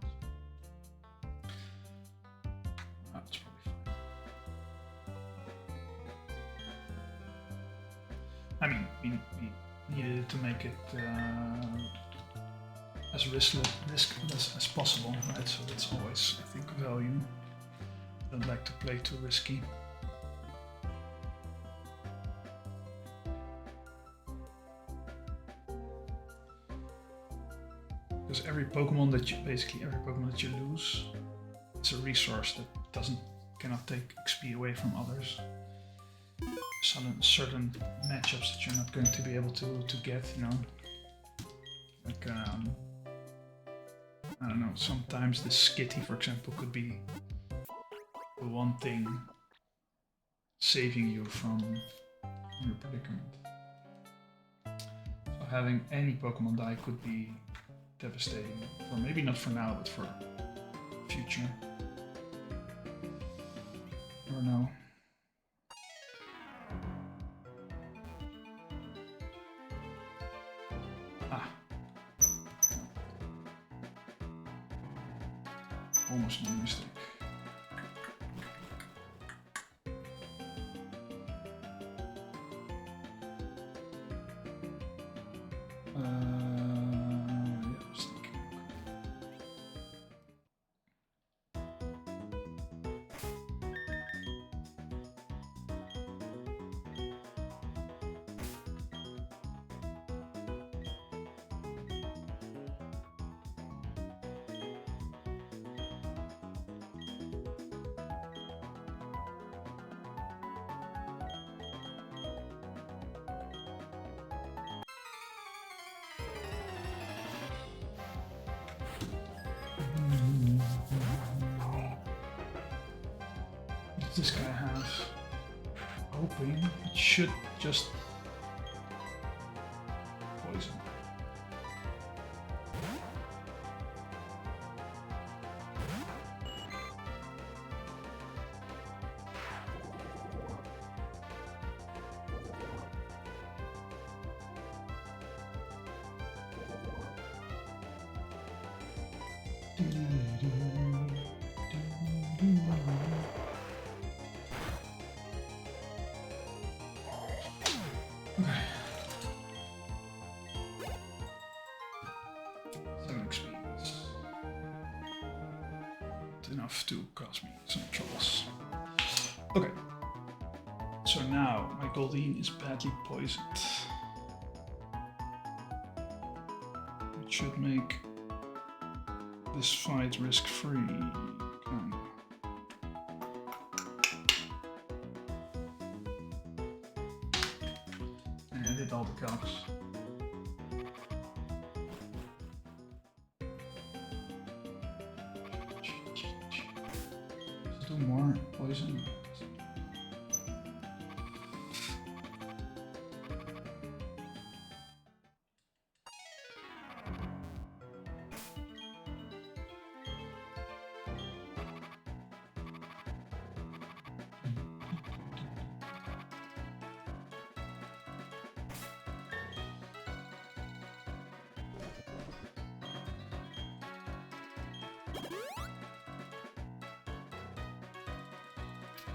That's probably fine. I mean, we needed it to make it as riskless as possible, right? So that's always, I think, value. I don't like to play too risky. Because every Pokemon that you lose, it's a resource that cannot take XP away from others. Certain matchups that you're not going to be able to get, you know. Like I don't know. Sometimes the Skitty, for example, could be the one thing saving you from your predicament. So having any Pokemon die could be devastating, or maybe not for now, but for future. Or no. Ah. Almost no mistake. This guy has hoping it should just poison. Enough to cause me some troubles. Okay, so now my Colin is badly poisoned, which should make this fight risk-free. Kinda. And I did all the calcs. Let's do more poison.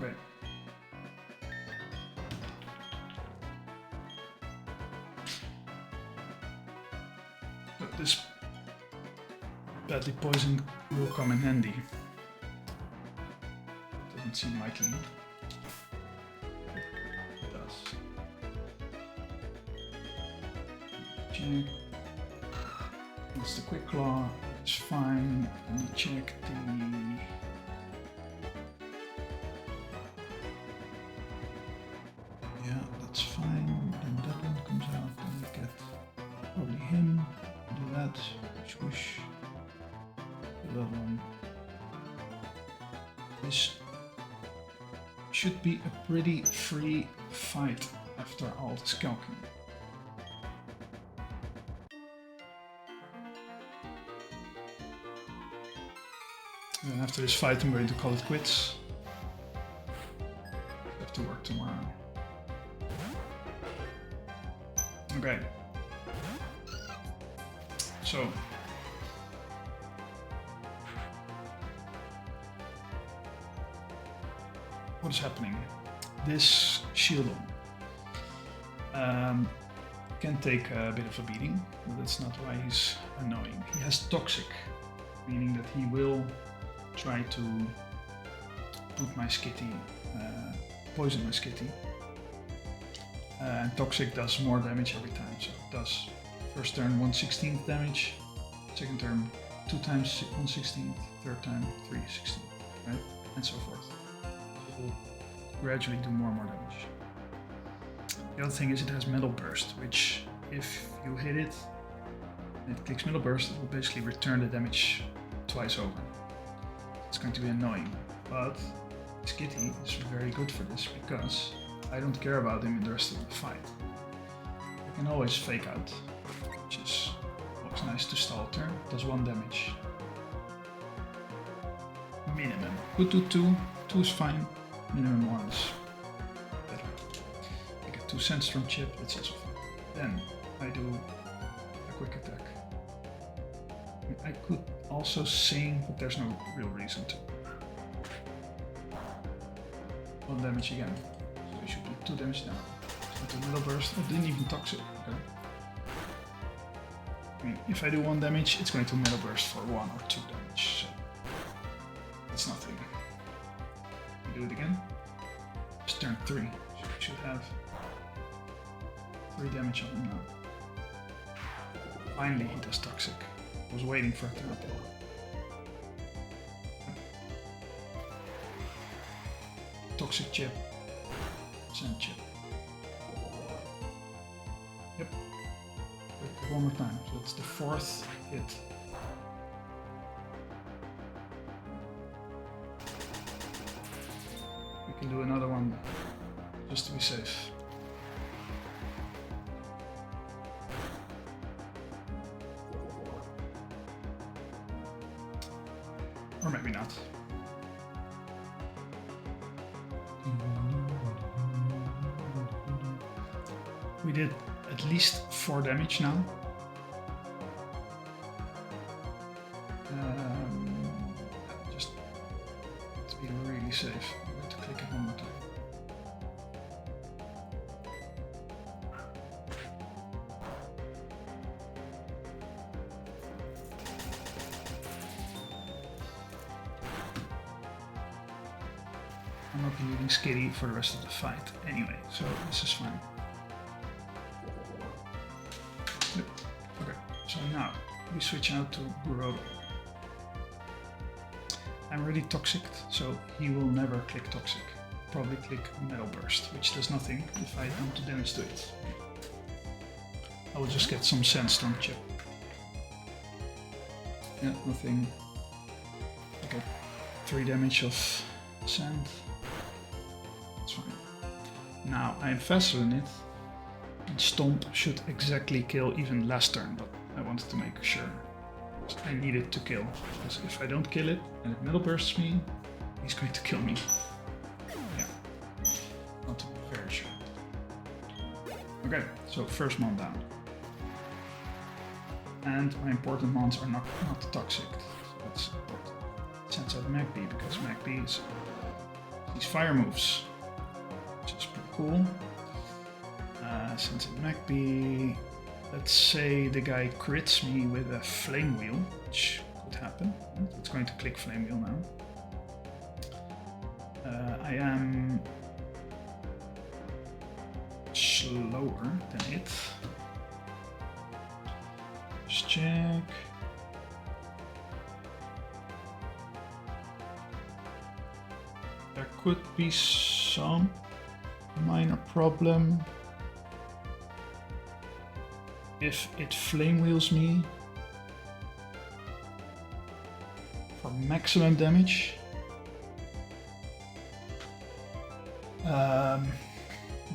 Right. But this badly poisoned will come in handy. Doesn't seem likely. It does. Check. That's the quick claw. It's fine. Let me check the. Yeah, that's fine. Then that one comes out. Then we get probably him. Do that. Swoosh. The other one. This should be a pretty free fight after all this calculating. And then after this fight, I'm going to call it quits. I have to work tomorrow. Okay. So. What is happening? This Shieldon can take a bit of a beating, but that's not why he's annoying. He has Toxic, meaning that he will try to put my Skitty, poison my Skitty. And Toxic does more damage every time, so it does first turn 1/16 damage, second turn 2 times 1/16, third time 3/16, right? And so forth. It will gradually do more and more damage. The other thing is it has Metal Burst, which if you hit it and it clicks Metal Burst, it will basically return the damage twice over. It's going to be annoying, but Skitty is very good for this because I don't care about him in the rest of the fight. I can always fake out, which is always nice to stall a turn. Does 1 damage. Minimum. Could do 2. 2 is fine. Minimum 1 is better. I get 2 cents from Chip, that's also fine. Then I do a quick attack. I could also sing, but there's no real reason to. 1 damage again. So you should do 2 damage now. So the Metal Burst, it didn't even Toxic. Okay. I mean, if I do 1 damage, it's going to Metal Burst for 1 or 2 damage. So that's nothing. You do it again. It's turn 3. So you should have 3 damage on him now. Finally, he does Toxic. I was waiting for it to happen. Toxic Chip. Sand Chip. Yep. Wait, 1 more time. So that's the 4th hit. We can do another one just to be safe. Or maybe not. We did at least 4 damage now. Just to be really safe, I'm going to click it 1 more time. I'm not using Skitty for the rest of the fight anyway, so this is fine. Yep. Okay, so now we switch out to Grodo. I'm already toxic, so he will never click toxic. Probably click metal burst, which does nothing if I don't do damage to it. I will just get some sandstorm chip. Yeah, nothing. I got 3 damage of sand. That's fine. Now I'm faster than it. And Stomp should exactly kill even last turn, but I wanted to make sure. I need it to kill, because if I don't kill it and it metal bursts me, he's going to kill me. Yeah, not to be very sure. Okay, so first mon down. And my important mons are not toxic, so that's important. Sends out Magpie, because Magpie is these fire moves, which is pretty cool. Sends out Magpie. Let's say the guy crits me with a flame wheel, which could happen. It's going to click flame wheel now. I am slower than it. Just check. There could be some minor problem if it flame wheels me for maximum damage.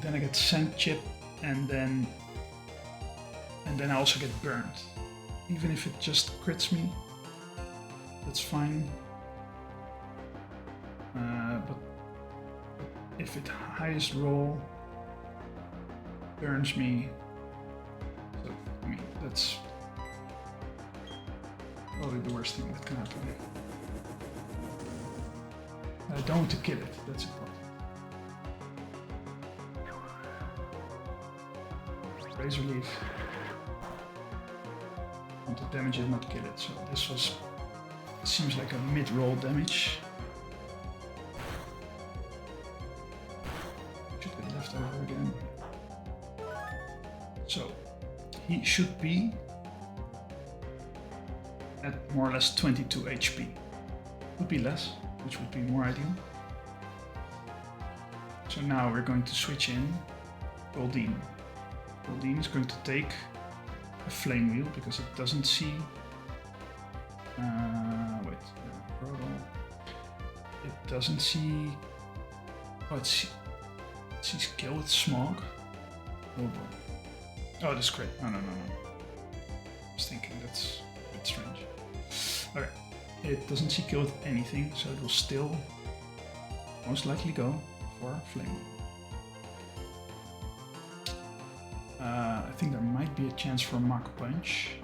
Then I get sand chip, and then I also get burned. Even if it just crits me, that's fine. But if it highest roll burns me, so I mean that's probably the worst thing that can happen. I don't want to kill it, that's important. Razor Leaf. I want to damage it, not kill it. So this was, it seems like a mid-roll damage. Should get left over again. So he should be at more or less 22 HP. Would be less, which would be more ideal. So now we're going to switch in Goldeen. Goldeen is going to take a flame wheel because it doesn't see. It doesn't see. Oh, it sees kill with smog. Oh boy. Oh, that's great. No. I was thinking that's a bit strange. Okay. It doesn't see kill with anything, so it will still most likely go for flame wheel. I think there might be a chance for Mach Punch.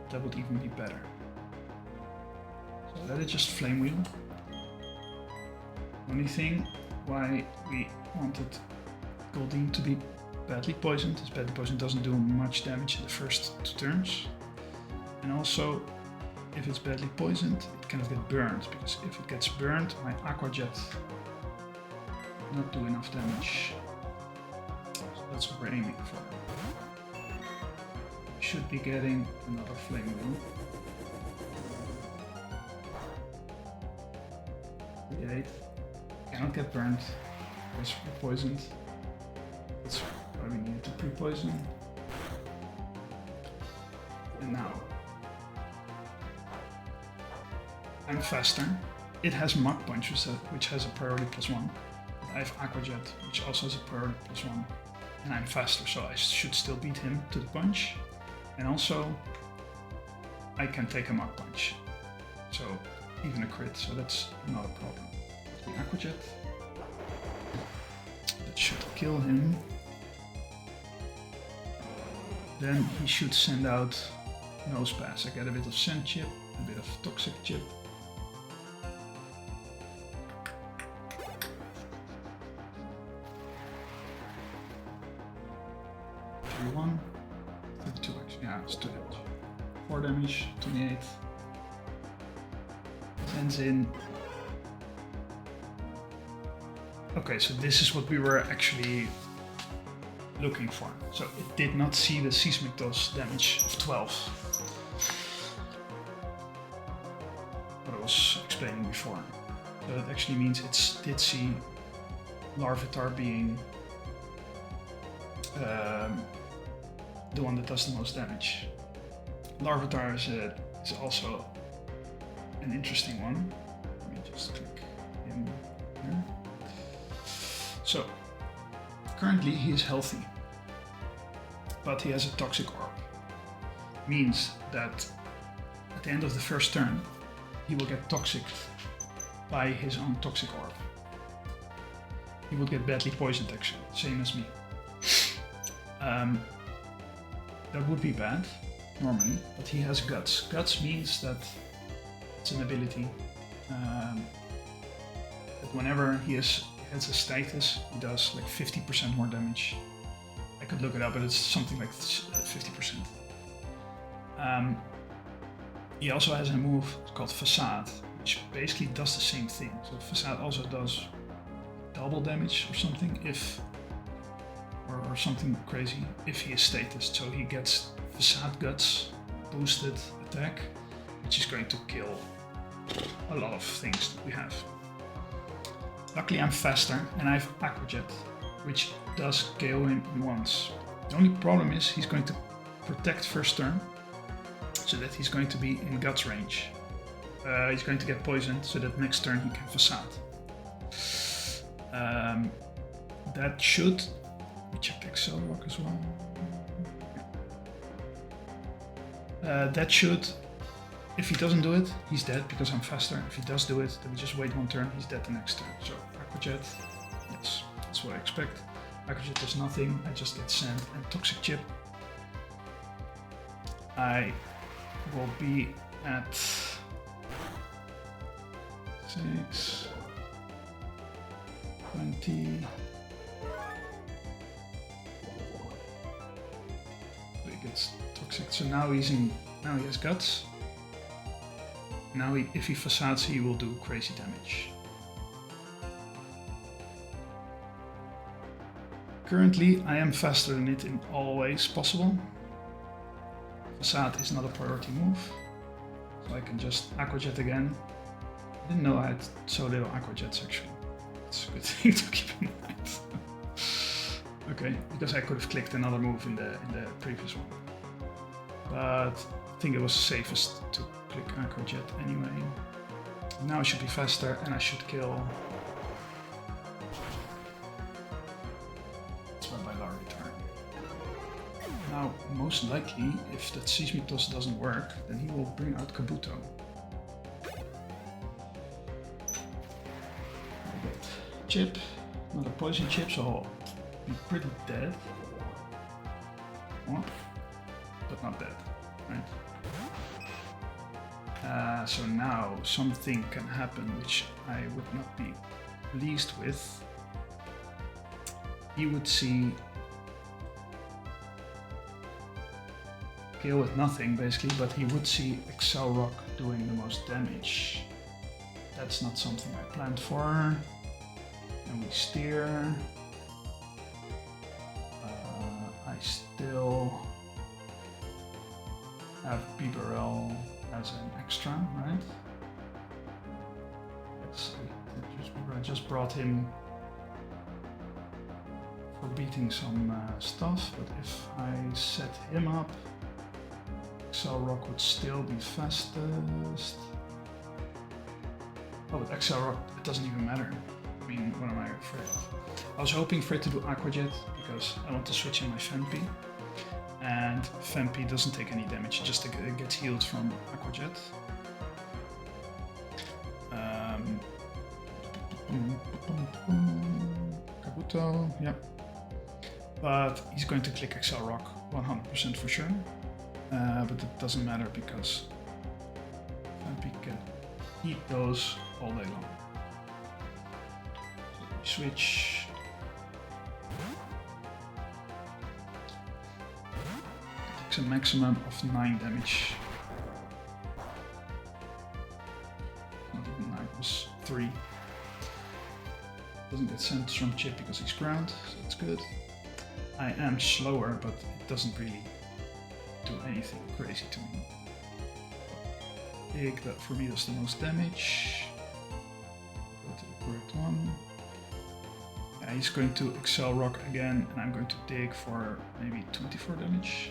That would even be better. So let it just flame wheel. Only thing why we wanted Goldeen to be badly poisoned is badly poisoned doesn't do much damage in the first 2 turns. And also, if it's badly poisoned, it cannot get burned, because if it gets burned, my Aqua Jet will not do enough damage. So that's what we're aiming for. Should be getting another flame wheel. 38. Cannot get burned because we're poisoned. That's why we need to pre-poison. And now I'm faster. It has Mach Punch, which has a priority +1. I have Aqua Jet, which also has a priority +1. And I'm faster, so I should still beat him to the punch. And also, I can take a Mach Punch, so even a crit, so that's not a problem. The Aqua Jet, that should kill him. Then he should send out Nose Pass. I get a bit of Sand Chip, a bit of Toxic Chip. Yeah, it's 2 damage. 4 damage, 28. Sends in. Okay, so this is what we were actually looking for. So it did not see the Seismic Toss damage of 12. What I was expecting. explaining before. So that actually means it's did see Larvitar being the one that does the most damage. Larvitar is also an interesting one. Let me just click in here. So, currently he is healthy, but he has a toxic orb. Means that at the end of the first turn, he will get toxic by his own toxic orb. He will get badly poisoned actually, same as me. That would be bad, normally, but he has Guts. Guts means that it's an ability that whenever he has a status, he does like 50% more damage. I could look it up, but it's something like 50%. He also has a move called Facade, which basically does the same thing. So Facade also does double damage or something if, or something crazy if he is status. So he gets Facade Guts, boosted attack, which is going to kill a lot of things that we have. Luckily I'm faster and I have Aqua Jet, which does KO him once. The only problem is he's going to protect first turn, so that he's going to be in Guts range. He's going to get poisoned, so that next turn he can Facade. That should... Let me check Roark as well. That should... If he doesn't do it, he's dead because I'm faster. If he does do it, then we just wait one turn, he's dead the next turn. So Aqua Jet, yes, that's what I expect. Aqua Jet does nothing, I just get Sand and Toxic Chip. I will be at 6, 20. So he gets toxic. So now he has Guts. Now if he Facades, he will do crazy damage. Currently, I am faster than it in all ways possible. Facade is not a priority move, so I can just Aqua Jet again. I didn't know I had so little Aqua Jets actually. It's a good thing to keep in mind. Okay, because I could have clicked another move in the previous one. But I think it was safest to click Aqua Jet anyway. Now I should be faster and I should kill... Now, most likely, if that Seismic-Toss doesn't work, then he will bring out Kabuto. I get Chip, another Poison Chip, so I'll be pretty dead. Oh, but not dead, right? So now something can happen which I would not be pleased with. He would see kill with nothing basically, but he would see Roark doing the most damage. That's not something I planned for. And we steer. I still have Bibarel as an extra, right? Let's see. I just brought him for beating some stuff, but if I set him up, Roark would still be fastest. Oh, but Roark, it doesn't even matter. I mean, what am I afraid of? I was hoping for it to do Aqua Jet because I want to switch in my Fempi. And Fempi doesn't take any damage, it just gets healed from Aqua Jet. Kabuto, yeah. But he's going to click Roark 100% for sure. But it doesn't matter because Fempi can eat those all day long. So we switch. It takes a maximum of 9 damage. Not even 9, it was 3. Doesn't get sent from Chip because he's ground, so it's good. I am slower, but it doesn't really do anything crazy to me. Big, that for me does the most damage. correct one. Yeah, he's going to Excel Rock again, and I'm going to dig for maybe 24 damage.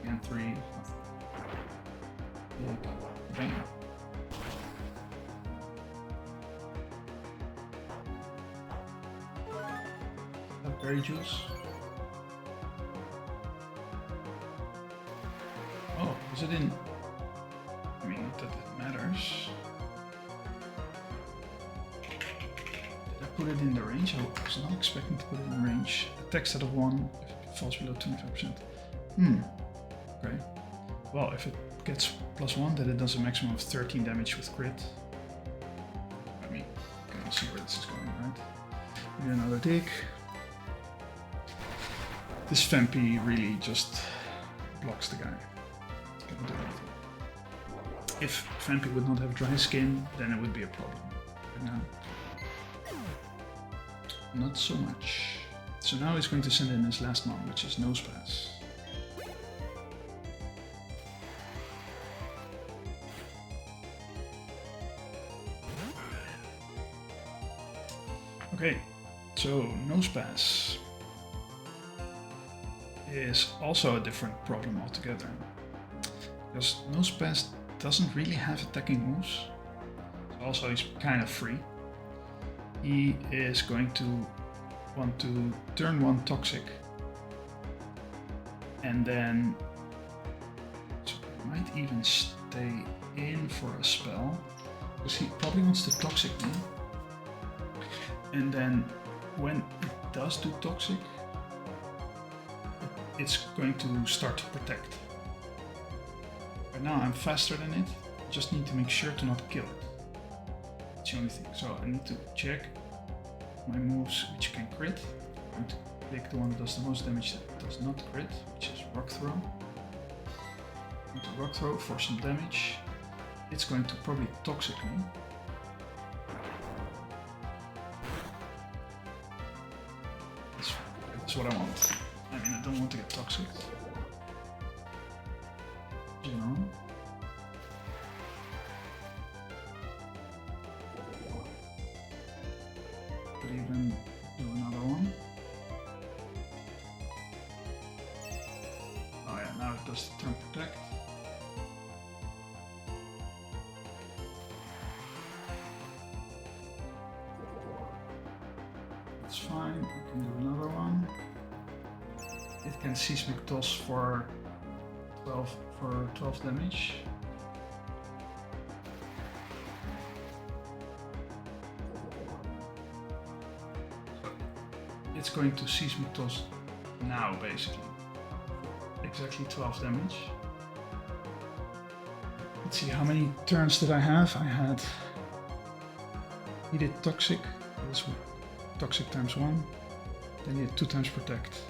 And 3. Bang. Berry juice. Oh, is it in? I mean, not that it matters. Did I put it in the range? I was not expecting to put it in range. Attack stat of 1 if it falls below 25%. Okay. Well, if it gets +1, then it does a maximum of 13 damage with crit. I mean, you can see where this is going, right? Do another dig. This Vampy really just blocks the guy. Can't do anything. If Vampy would not have dry skin, then it would be a problem. But now, not so much. So now he's going to send in his last mon, which is Nosepass. Okay, so Nosepass is also a different problem altogether, because Nosepass doesn't really have attacking moves. Also, he's kind of free. He is going to want to turn 1 Toxic, and then so he might even stay in for a spell, because he probably wants to Toxic me, and then when it does do Toxic, it's going to start to protect. Right now I'm faster than it, I just need to make sure to not kill it. That's the only thing. So I need to check my moves which can crit. I'm going to pick the one that does the most damage that does not crit, which is Rock Throw. I'm going to Rock Throw for some damage. It's going to probably Toxic me. That's what I want. I mean, I don't want to get toxic. You know? Could even do another one. Oh yeah, now it does the turn protect. That's fine, I can do another one. It can Seismic Toss for 12 damage. So it's going to Seismic Toss now, basically. Exactly 12 damage. Let's see, how many turns did I have? I had... He did Toxic. That's Toxic times 1. Then he had 2 times Protect.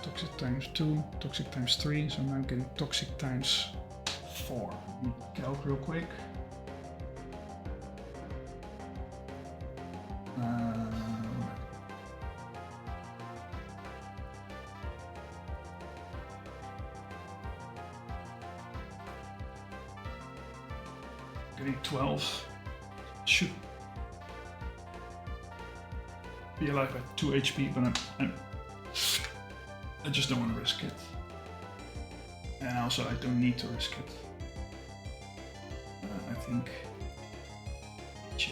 Toxic times 2, Toxic times 3, so now I'm getting Toxic times 4. Let me calc real quick. Getting 12. Should be alive at 2 HP, but I just don't want to risk it. And also I don't need to risk it. I think... Check.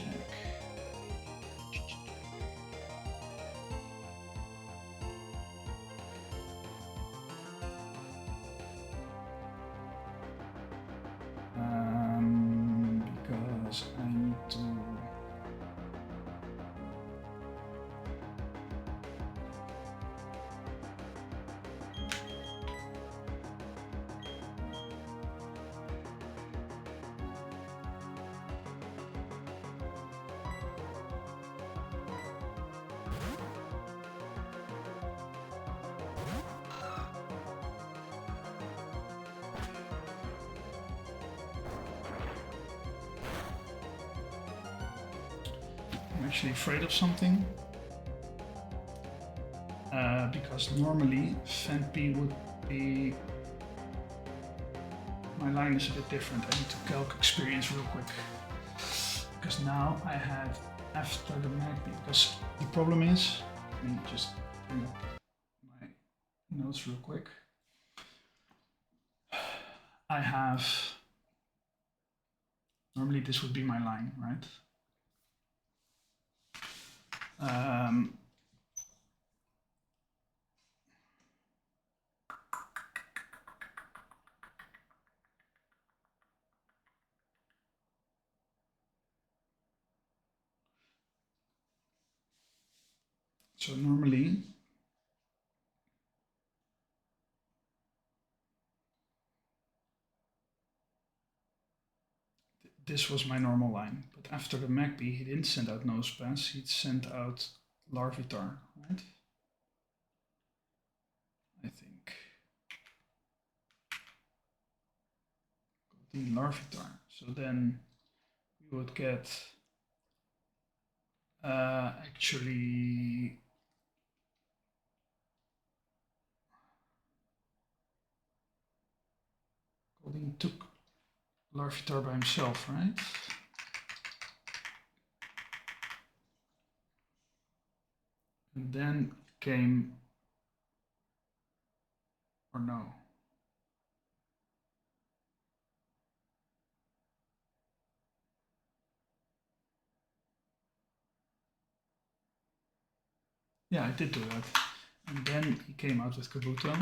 Because I need to... I'm actually afraid of something, because normally Vampy would be my line is a bit different. I need to calc experience real quick. Because now I had after the magpie, because the problem is, let me just bring up my notes real quick. I have, normally this would be my line, right? So normally, this was my normal line, but after the magpie, he didn't send out Nosepass, he sent out Larvitar, right? I think. The Larvitar. So then we would get actually Colin took Larvitar by himself, right? And then came, or no. Yeah, I did do that. And then he came out with Kabuto.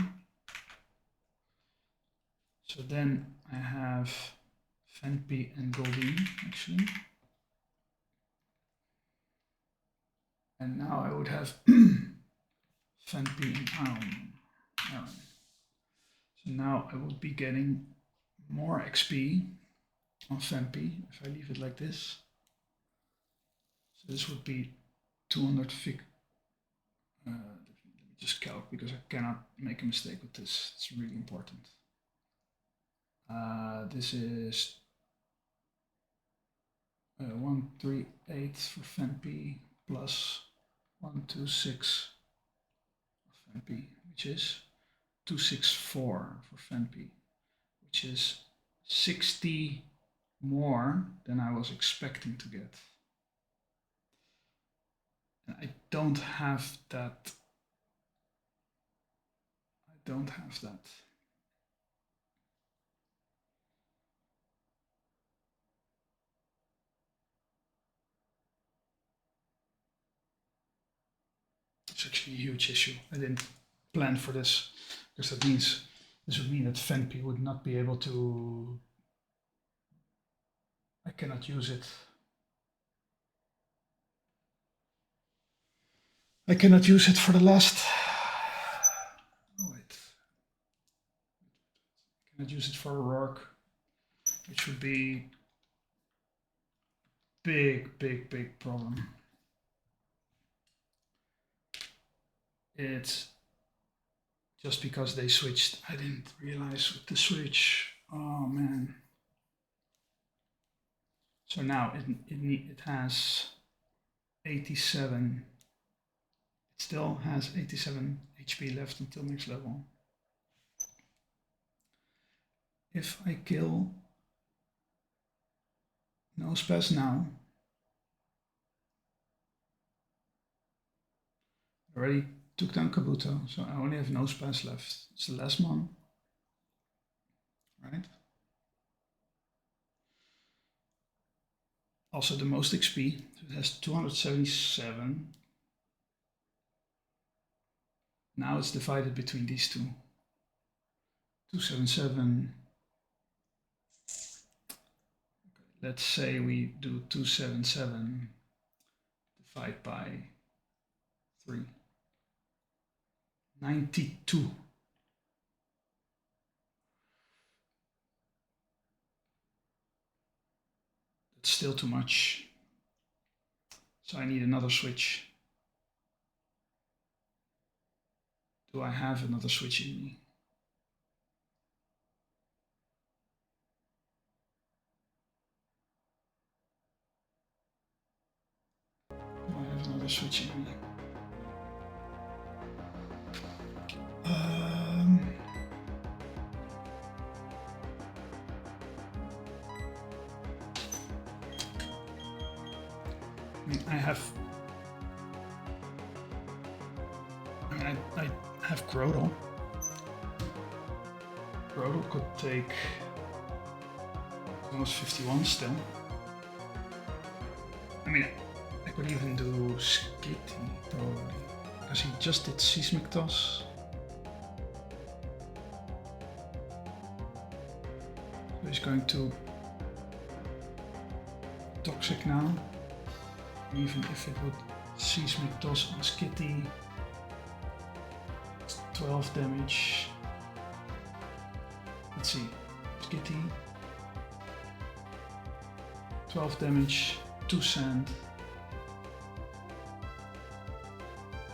So then I have Fenpy and Goldeen, actually. And now I would have Fenpy and Aaron. So now I would be getting more XP on Fenpy if I leave it like this. So this would be 200 fig. Let me just calc because I cannot make a mistake with this. It's really important. This is 138 for Fenpy plus 126 for Fenpy, which is 264 for Fenpy, which is 60 more than I was expecting to get. And I don't have that. I don't have that. It's actually a huge issue. I didn't plan for this because that means this would mean that Fenpy would not be able to. I cannot use it. I cannot use it for the last. Oh wait. I cannot use it for a Roark, which would be big problem. It's just because they switched. I didn't realize with the switch. Oh man. So now it has 87. It still has 87 HP left until next level. If I kill Nosepass now, I already took down Kabuto, so I only have Nosepass left. It's the last one, right? Also the most XP, so it has 277. Now it's divided between these two. 277. Let's say we do 277 divided by 3. 92. That's still too much. So I need another switch. Do I have another switch in me? Do I have another switch in me? mean, I have Grodel. Grodel could take almost 51 still. I mean, I could even do Skitty probably, because he just did Seismic Toss. So he's going to Toxic now. Even if it would Seismic Toss on Skitty, it's 12 damage. Let's see, Skitty, 12 damage, 2 sand,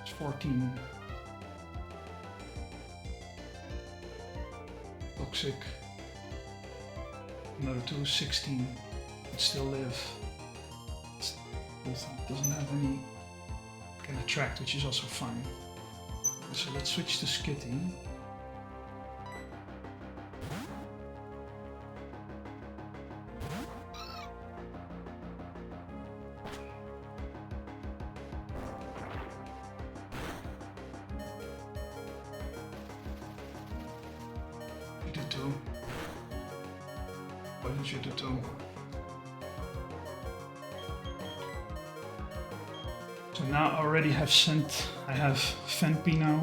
it's 14. Toxic, another 2, 16, it still live. It doesn't have any, can attract, which is also fine. So let's switch to Skitty. You do too. Why don't you do too? So now I already have sent, I have Fenpy now.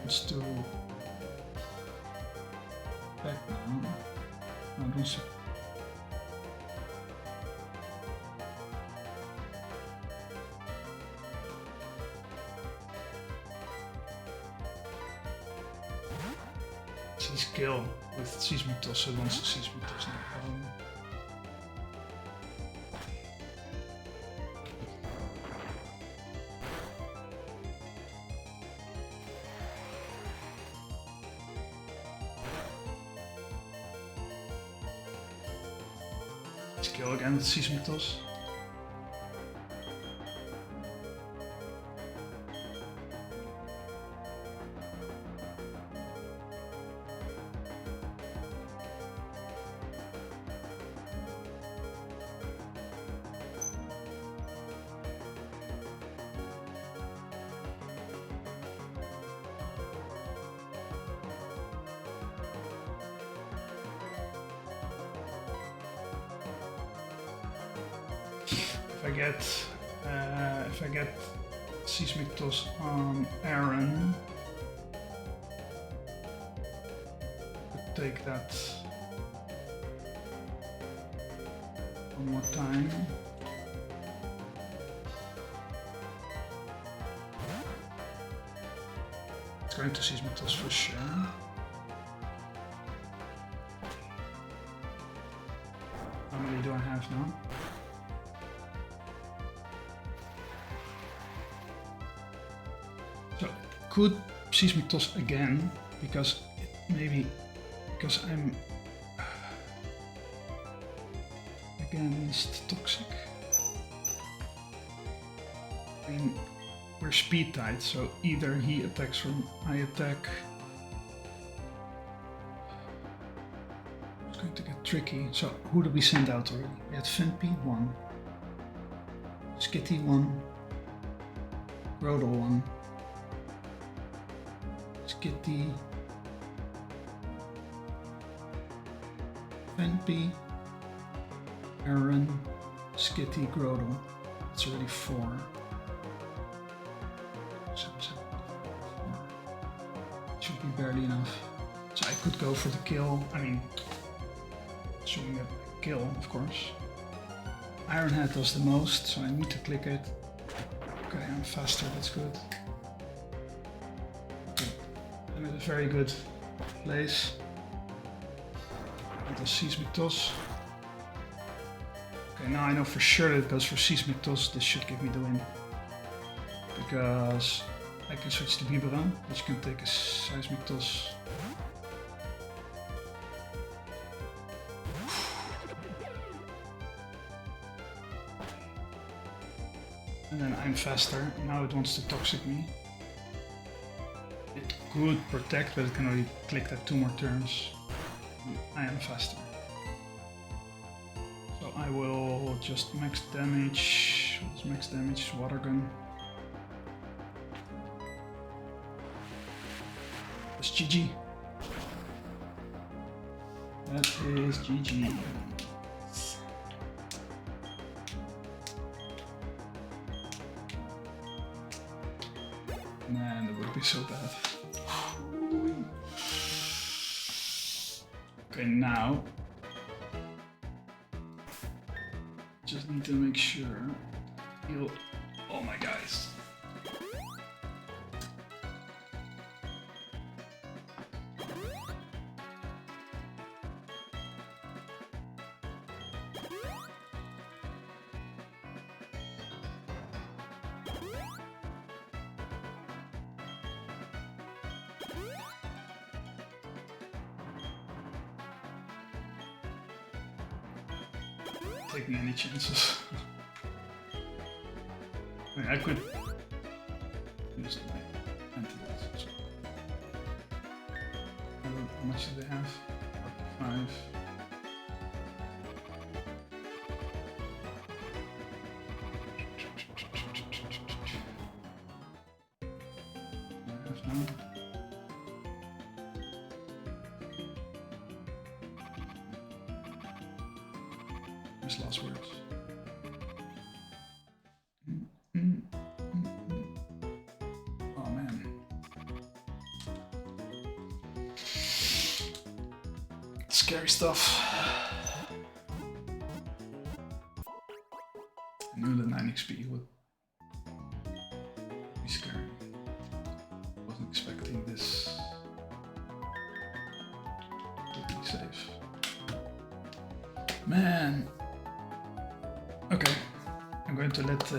Let's do back now. I don't see. He's kill with Seismic Toss, so once the Seismic Toss no problem. Let's kill again with Seismic Toss. If I get Seismic Toss on Aaron, I could take that one more time. It's going to Seismic Toss for sure. How many do I have now? So could Seismic Toss again, because because I'm against Toxic. I mean, we're speed tied, so either he attacks or I attack. It's going to get tricky. So who did we send out already? We had Fenpy 1, Skitty 1, Grodel 1. Skitty, Fenpy, Aaron, Skitty, Grodel. That's already 4. 7, 7, 4. Should be barely enough. So I could go for the kill. I mean, assuming that I kill, of course. Ironhead does the most, so I need to click it. Okay, I'm faster, that's good. I'm at a very good place. That was Seismic Toss. Okay, now I know for sure that it goes for Seismic Toss. This should give me the win. Because I can switch to Biberon, which can take a Seismic Toss. And then I'm faster. Now it wants to toxic me. It could protect, but it can only click that 2 more turns. I am faster. So I will just max damage. What's max damage? Water gun. That's GG. That is GG. Man, that would be so bad. Okay, now just need to make sure heal all my guys. Taking any chances. I mean, I could use my antidotes. How much do they have? 5. I have now. Last words. Oh man. Scary stuff. I knew the 9 XP would be scary. Wasn't expecting this to be safe. Man. Okay, I'm going to let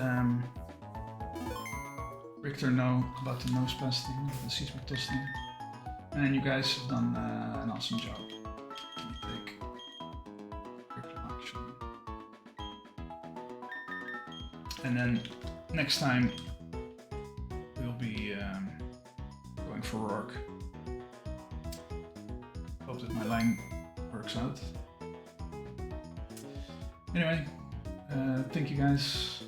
Richter know about the nose pass thing, the Seismic thing. And you guys have done an awesome job. Let me take quick action. And then next time we'll be going for Roark. Hope that my line works out. Anyway. Thank you guys